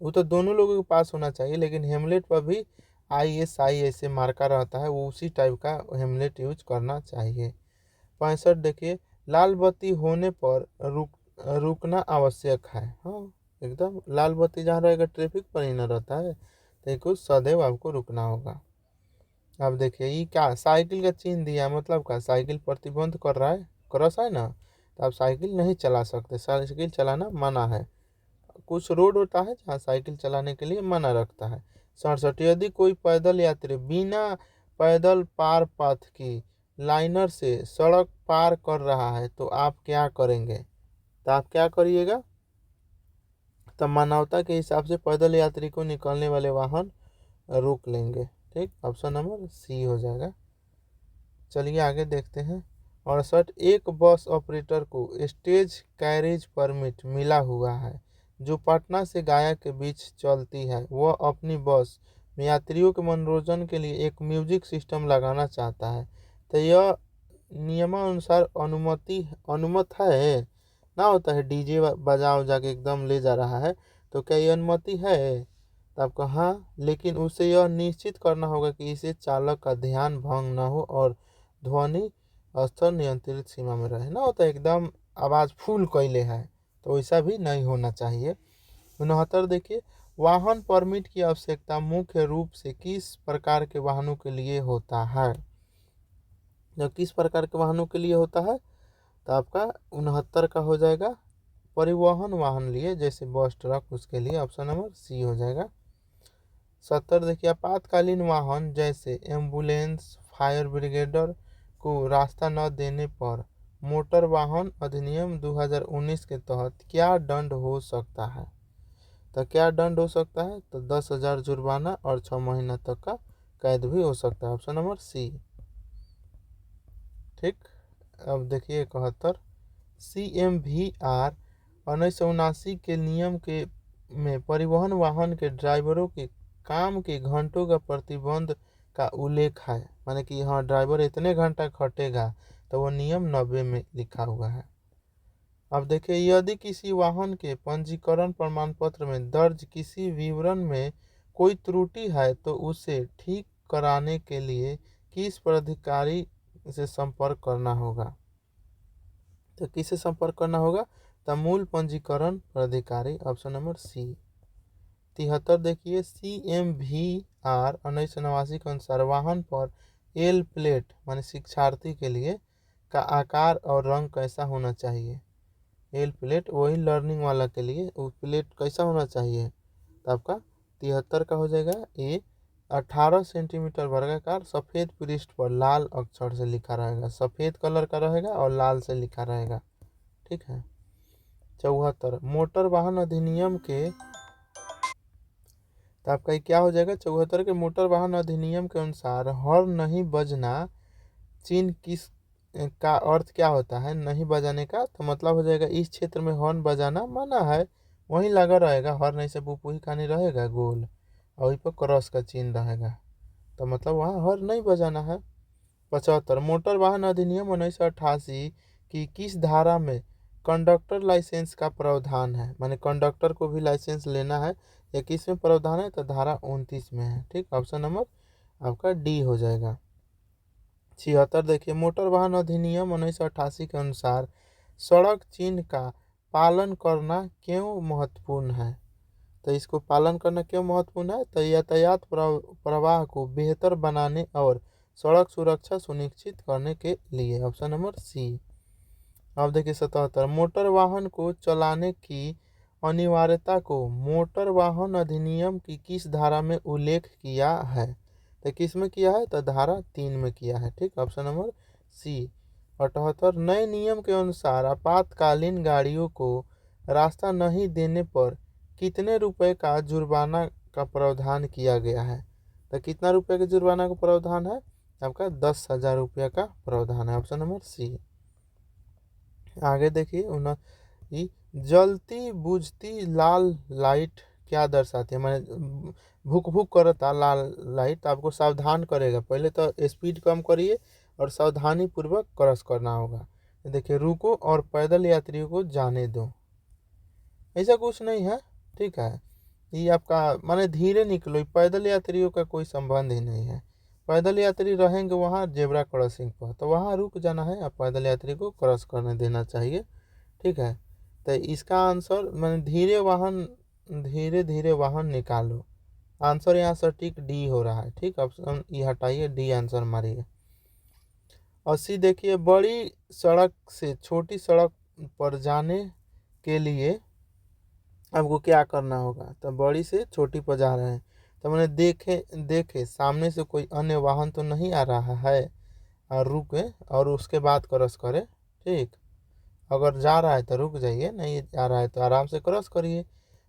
वो तो दोनों लोगों के पास होना चाहिए, लेकिन हेमलेट पर भी ISI ऐसे मार्का रहता है, वो उसी टाइप का हेमलेट यूज करना चाहिए। 65 देखिए, लाल बत्ती होने पर रुकना आवश्यक है। हाँ, एकदम लाल बत्ती जहाँ रहेगा ट्रैफिक पर ही ना रहता है, तो कुछ सदैव आपको रुकना होगा। अब देखिए, ये क्या साइकिल का चिन्ह दिया है, मतलब क्या साइकिल प्रतिबंध कर रहा है, क्रॉस है ना, तो आप साइकिल नहीं चला सकते, साइकिल चलाना मना है। कुछ रोड होता है जहाँ साइकिल चलाने के लिए मना रखता है। 67, यदि कोई पैदल यात्री बिना पैदल पार पथ की लाइनर से सड़क पार कर रहा है तो आप क्या करेंगे? तो आप क्या करिएगा? तो मानवता के हिसाब से पैदल यात्री को निकलने वाले वाहन रोक लेंगे। ठीक, ऑप्शन नंबर सी हो जाएगा। चलिए आगे देखते हैं। 68, एक बस ऑपरेटर को स्टेज कैरेज परमिट मिला हुआ है जो पटना से गया के बीच चलती है। वह अपनी बस में यात्रियों के मनोरंजन के लिए एक म्यूजिक सिस्टम लगाना चाहता है, तो यह नियमानुसार अनुमत है? ना होता है डीजे बजा उजा के एकदम ले जा रहा है, तो क्या ये अनुमति है? तो आपको हाँ, लेकिन उसे यह निश्चित करना होगा कि इसे चालक का ध्यान भंग न हो और ध्वनि स्तर नियंत्रित सीमा में रहे। ना होता है एकदम आवाज़ फुल कैले है, तो वैसा भी नहीं होना चाहिए। 69 देखिए, वाहन परमिट की आवश्यकता मुख्य रूप से किस प्रकार के वाहनों के लिए होता है? जब किस प्रकार के वाहनों के लिए होता है, तो आपका 69 का हो जाएगा, परिवहन वाहन लिए जैसे बस ट्रक, उसके लिए ऑप्शन नंबर सी हो जाएगा। 70 देखिए, आपातकालीन वाहन जैसे एम्बुलेंस, फायर ब्रिगेडर को रास्ता न देने पर मोटर वाहन अधिनियम 2019 के तहत क्या दंड हो सकता है? तो क्या दंड हो सकता है? तो 10,000 जुर्माना और 6 महीना तक का कैद भी हो सकता है, ऑप्शन नंबर सी। ठीक, अब देखिए 71, CMVR 1979 के नियम के में परिवहन वाहन के ड्राइवरों के काम के घंटों का प्रतिबंध का उल्लेख है, माने कि हाँ ड्राइवर इतने घंटा खटेगा, तो वो नियम 90 में लिखा हुआ है। अब देखिए, यदि किसी वाहन के पंजीकरण प्रमाण पत्र में दर्ज किसी विवरण में कोई त्रुटि है तो उसे ठीक कराने के लिए किस प्राधिकारी से संपर्क करना होगा? तो किससे संपर्क करना होगा? तो मूल पंजीकरण प्राधिकारी, ऑप्शन नंबर सी। 73 देखिए, CMVR 1989 के अनुसार वाहन पर एल प्लेट माने शिक्षार्थी के लिए का आकार और रंग कैसा होना चाहिए? एल प्लेट वही लर्निंग वाला के लिए, वो प्लेट कैसा होना चाहिए? तो आपका 73 का हो जाएगा ए, 18 सेंटीमीटर वर्गाकार, सफ़ेद पृष्ठ पर लाल अक्षर से लिखा रहेगा, सफ़ेद कलर का रहेगा और लाल से लिखा रहेगा। ठीक है। 74, मोटर वाहन अधिनियम के, तो आपका क्या हो जाएगा? 74 के मोटर वाहन अधिनियम के अनुसार हॉर्न नहीं बजना चिन्ह किस का अर्थ क्या होता है? नहीं बजाने का, तो मतलब हो जाएगा इस क्षेत्र में हॉर्न बजाना मना है, वहीं लगा रहेगा हॉर्न, ऐसे पुपही खानी रहेगा गोल और वहीं पर क्रॉस का चिन्ह रहेगा, तो मतलब वहाँ हॉर्न नहीं बजाना है। 75, मोटर वाहन अधिनियम 1988 की किस धारा में कंडक्टर लाइसेंस का प्रावधान है? माने कंडक्टर को भी लाइसेंस लेना है, या किस में प्रावधान है? तो धारा 29 में है। ठीक, ऑप्शन नंबर आपका डी हो जाएगा। 76 देखिए, मोटर वाहन अधिनियम 1988 के अनुसार सड़क चिन्ह का पालन करना क्यों महत्वपूर्ण है? तो इसको पालन करना क्यों महत्वपूर्ण है? तो यातायात प्रवाह को बेहतर बनाने और सड़क सुरक्षा सुनिश्चित करने के लिए, ऑप्शन नंबर सी। अब देखिए 77, मोटर वाहन को चलाने की अनिवार्यता को मोटर वाहन अधिनियम की किस धारा में उल्लेख किया है? तो किस में किया है, तो धारा 3 में किया है। ठीक, ऑप्शन नंबर सी। 78, नए नियम के अनुसार आपातकालीन गाड़ियों को रास्ता नहीं देने पर कितने रुपए का जुर्माना का प्रावधान किया गया है। तो कितना रुपए के जुर्माना का प्रावधान है, आपका 10,000 रुपये का प्रावधान है। Option number C. आगे देखिए, जलती बुझती लाल लाइट क्या दर्शाती है, मैंने भुक भुक करता लाल लाइट, आपको सावधान करेगा। पहले तो स्पीड कम करिए और सावधानी पूर्वक क्रॉस करना होगा। देखिए, रुको और पैदल यात्रियों को जाने दो, ऐसा कुछ नहीं है। ठीक है, ये आपका माने धीरे निकलो, पैदल यात्रियों का कोई संबंध ही नहीं है। पैदल यात्री रहेंगे वहाँ जेब्रा क्रॉसिंग पर, तो वहाँ रुक जाना है, आप पैदल यात्री को क्रॉस करने देना चाहिए। ठीक है, तो इसका आंसर मैंने धीरे धीरे वाहन निकालो, आंसर यहाँ सटीक डी हो रहा है। ठीक, ऑप्शन ये हटाइए, डी आंसर मारिए। 80 देखिए, बड़ी सड़क से छोटी सड़क पर जाने के लिए आपको क्या करना होगा, तो बड़ी से छोटी पर जा रहे हैं, तो मैंने देखे सामने से कोई अन्य वाहन तो नहीं आ रहा है, और रुके और उसके बाद क्रॉस करें। ठीक, अगर जा रहा है तो रुक जाइए, नहीं जा रहा है तो आराम से क्रॉस करिए।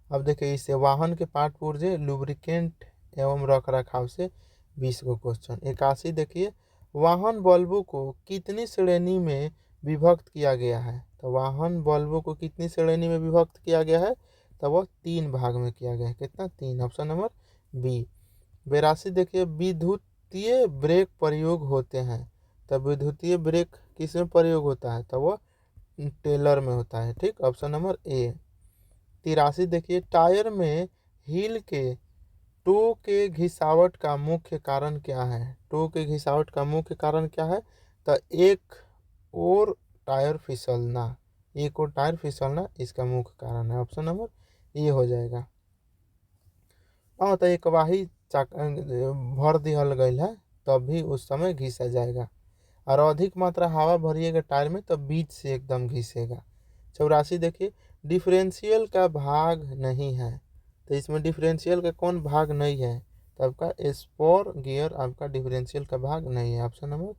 अब देखिए, इससे वाहन के पार्ट पुर्जे लुब्रिकेंट एवं रख रखाव से 20 को क्वेश्चन। 81 देखिए, वाहन बल्बों को कितनी श्रेणी में विभक्त किया गया है, तो वाहन बल्बों को कितनी श्रेणी में विभक्त किया गया है, तो वह 3 भाग में किया गया है। कितना, 3, ऑप्शन नंबर बी। 82 देखिए, विद्युतीय ब्रेक प्रयोग होते हैं, तो विद्युतीय ब्रेक किस में प्रयोग होता है, तो वह टेलर में होता है। ठीक, ऑप्शन नंबर ए। 83 देखिए, टायर में हील के टो के घिसावट का मुख्य कारण क्या है, टो के घिसावट का मुख्य कारण क्या है, तो एक और टायर फिसलना इसका मुख्य कारण है। ऑप्शन नंबर ए हो जाएगा। हाँ, तो एक वाही भर दिहल गई है, तब भी उस समय घिसा जाएगा, और अधिक मात्रा हवा भरिएगा टायर में तब बीच से एकदम घिसेगा। 84 देखिए, डिफरेंशियल का भाग नहीं है, तो इसमें डिफरेंशियल का कौन भाग नहीं है, तो आपका स्पोर गियर आपका डिफरेंशियल का भाग नहीं है। ऑप्शन नंबर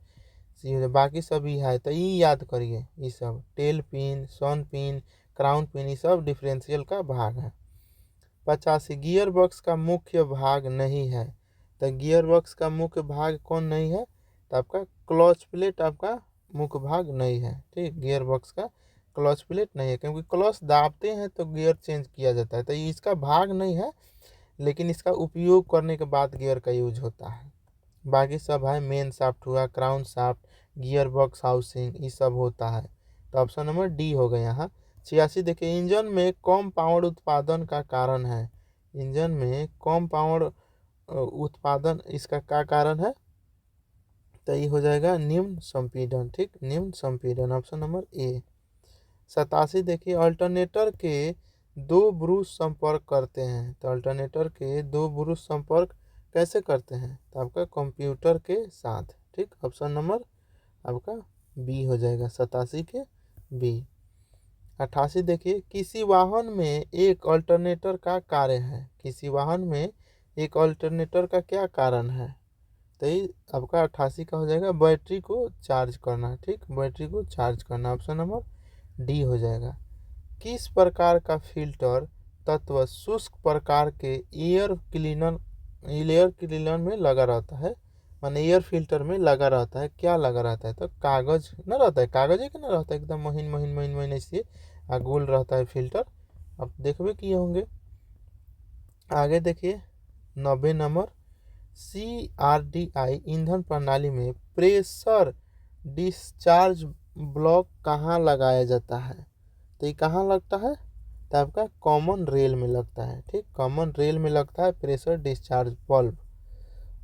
सी हो। बाकी सभी है, तो ये याद करिए, ये सब टेल पिन, सन पिन, क्राउन पिन, ये सब डिफरेंशियल का भाग है। 85 गियर बॉक्स का मुख्य भाग नहीं है, तो गियर बॉक्स का मुख्य भाग कौन नहीं है, तो आपका क्लच प्लेट आपका मुख्य भाग नहीं है। ठीक, गियर बॉक्स का क्लच प्लेट नहीं है, क्योंकि क्लच दाबते हैं तो गियर चेंज किया जाता है, तो ये इसका भाग नहीं है, लेकिन इसका उपयोग करने के बाद गियर का यूज होता है। बाकी सब है, मेन शाफ्ट हुआ, crown shaft, gear box housing, ये सब होता है, तो ऑप्शन नंबर डी हो गया यहाँ। 86 देखिए, इंजन में कम पावर उत्पादन का कारण है, इंजन में कम पावर उत्पादन इसका क्या कारण है, तो ये हो जाएगा निम्न संपीड़न। ठीक, निम्न संपीड़न, ऑप्शन नंबर ए। 87 देखिए, अल्टरनेटर के 2 ब्रूश संपर्क करते हैं, तो अल्टरनेटर के 2 ब्रूश संपर्क कैसे करते हैं, तो आपका कंप्यूटर के साथ। ठीक, ऑप्शन नंबर आपका बी हो जाएगा, 87 के बी। 88 देखिए, किसी वाहन में एक अल्टरनेटर का कार्य है, किसी वाहन में एक अल्टरनेटर का क्या कारण है, तो ये आपका 88 का हो जाएगा बैटरी को चार्ज करना। ठीक, बैटरी को चार्ज करना, ऑप्शन नंबर डी हो जाएगा। किस प्रकार का फिल्टर तत्व शुष्क प्रकार के एयर क्लीनर में लगा रहता है, माने एयर फिल्टर में लगा रहता है, क्या लगा रहता है, तो कागज ना रहता है, कागज है कि ना रहता है, एकदम महीन महीन महीन महीन ऐसे गोल रहता है फिल्टर, आप देखबे किए होंगे। आगे देखिए, 90 नंबर, CRDI ईंधन प्रणाली में प्रेशर डिस्चार्ज ब्लॉक कहाँ लगाया जाता है, तो ये कहाँ लगता है, तो आपका कॉमन रेल में लगता है। ठीक, कॉमन रेल में लगता है प्रेशर डिस्चार्ज बल्ब।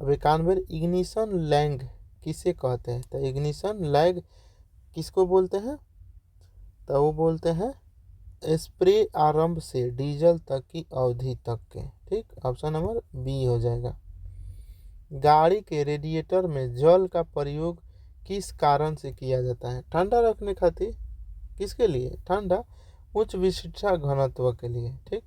अब 91, इग्निशन लैग किसे कहते हैं, तो इग्निशन लैग किसको बोलते हैं, तो वो बोलते हैं स्प्रे आरंभ से डीजल तक की अवधि तक के। ठीक, ऑप्शन नंबर बी हो जाएगा। गाड़ी के रेडिएटर में जल का प्रयोग किस कारण से किया जाता है, ठंडा रखने खातिर, किसके लिए, ठंडा उच्च विशिष्टता घनत्व के लिए। ठीक,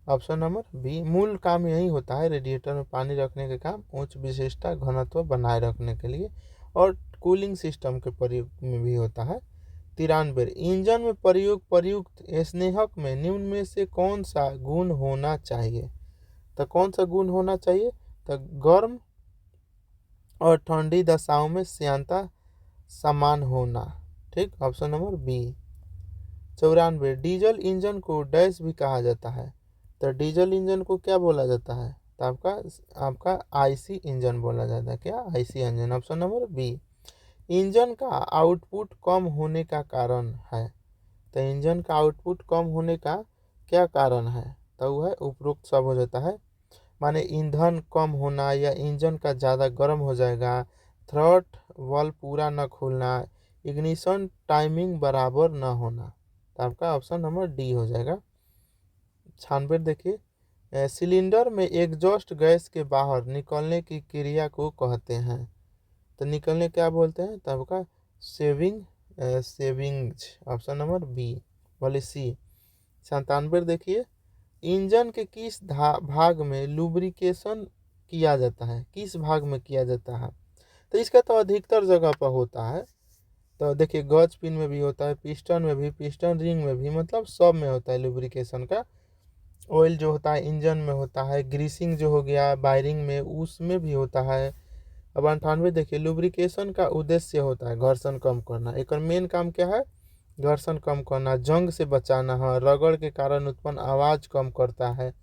ऑप्शन नंबर बी, मूल काम यही होता है रेडिएटर में पानी रखने के काम उच्च विशेषता घनत्व बनाए रखने के लिए और कूलिंग सिस्टम के प्रयोग में भी होता है। 93, इंजन में प्रयुक्त स्नेहक में निम्न में से कौन सा गुण होना चाहिए? तो कौन सा गुण होना चाहिए? तो गर्म और ठंडी दशाओं में श्यानता समान होना। ठीक, option number B. 94, diesel engine को डैश भी कहा जाता है। तो डीजल इंजन को क्या बोला जाता है? तो आपका आईसी इंजन बोला जाता है। क्या? IC engine, option number B. Engine का आउटपुट कम होने का कारण है। तो इंजन का आउटपुट कम होने का क्या कारण है? तो वो है उपरोक्त सब हो जाता है, माने ईंधन कम होना या इंजन का ज़्यादा गर्म हो जाएगा, थ्रॉट वाल्व पूरा न खुलना, इग्निशन टाइमिंग बराबर न होना। तो आपका ऑप्शन नंबर डी हो जाएगा। 96 देखिए, सिलेंडर में एग्जॉस्ट गैस के बाहर निकलने की क्रिया को कहते हैं। तो निकलने क्या बोलते हैं? तो आपका सेविंग्स, ऑप्शन नंबर बी वाले सी। 97 देखिए, इंजन के किस भाग में लुब्रिकेशन किया जाता है? किस भाग में किया जाता है? तो इसका तो अधिकतर जगह पर होता है। तो देखिए, गज पिन में भी होता है, पिस्टन में भी, पिस्टन रिंग में भी, मतलब सब में होता है लुब्रिकेशन का। ऑयल जो होता है इंजन में होता है, ग्रीसिंग जो हो गया वायरिंग में उसमें भी होता है। अब 98 देखिए, लुब्रिकेशन का उद्देश्य होता है घर्षण कम करना। एक मेन काम क्या है? घर्षण कम करना, जंग से बचाना है, रगड़ के कारण उत्पन्न आवाज़ कम करता है।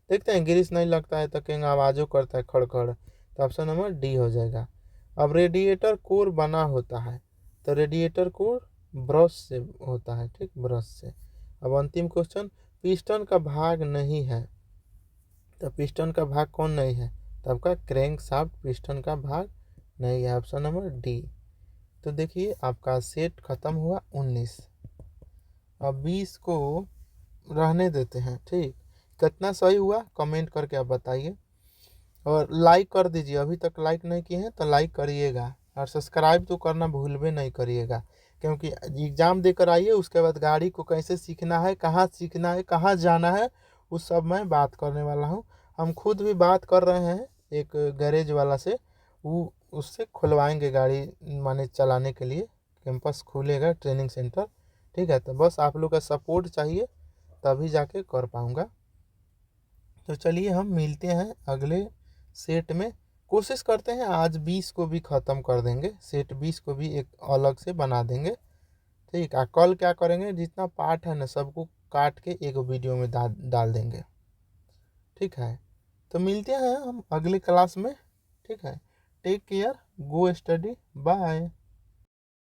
देखते हैं ग्रीस नहीं लगता है तो कहीं आवाज़ों करता है खड़खड़। तो ऑप्शन नंबर डी हो जाएगा। अब रेडिएटर कोर बना होता है। तो रेडिएटर कोर ब्रश से होता है। ठीक, ब्रश से। अब अंतिम क्वेश्चन, पिस्टन का भाग नहीं है। तो पिस्टन का भाग कौन नहीं है? तो आपका क्रैंक शाफ्ट पिस्टन का भाग नहीं है, ऑप्शन नंबर डी। तो देखिए, आपका सेट खत्म हुआ 19। अब 20 को रहने देते हैं। ठीक, कितना सही हुआ कमेंट करके आप बताइए और लाइक कर दीजिए। अभी तक लाइक नहीं किए हैं तो लाइक करिएगा और सब्सक्राइब तो करना भूल भी नहीं करिएगा, क्योंकि एग्ज़ाम देकर आइए उसके बाद गाड़ी को कैसे सीखना है, कहाँ जाना है, उस सब मैं बात करने वाला हूँ। हम खुद भी बात कर रहे हैं एक गैरेज वाला से, वो उससे खुलवाएंगे गाड़ी माने चलाने के लिए। कैंपस खुलेगा ट्रेनिंग सेंटर। ठीक है, तो बस आप लोग का सपोर्ट चाहिए तभी जाके कर पाऊँगा। तो चलिए हम मिलते हैं अगले सेट में। कोशिश करते हैं आज 20 को भी ख़त्म कर देंगे, सेट 20 को भी एक अलग से बना देंगे। ठीक है, कल क्या करेंगे, जितना पार्ट है ना सबको काट के एक वीडियो में डाल देंगे। ठीक है, तो मिलते हैं हम अगले क्लास में। ठीक है, टेक केयर, गो स्टडी, बाय।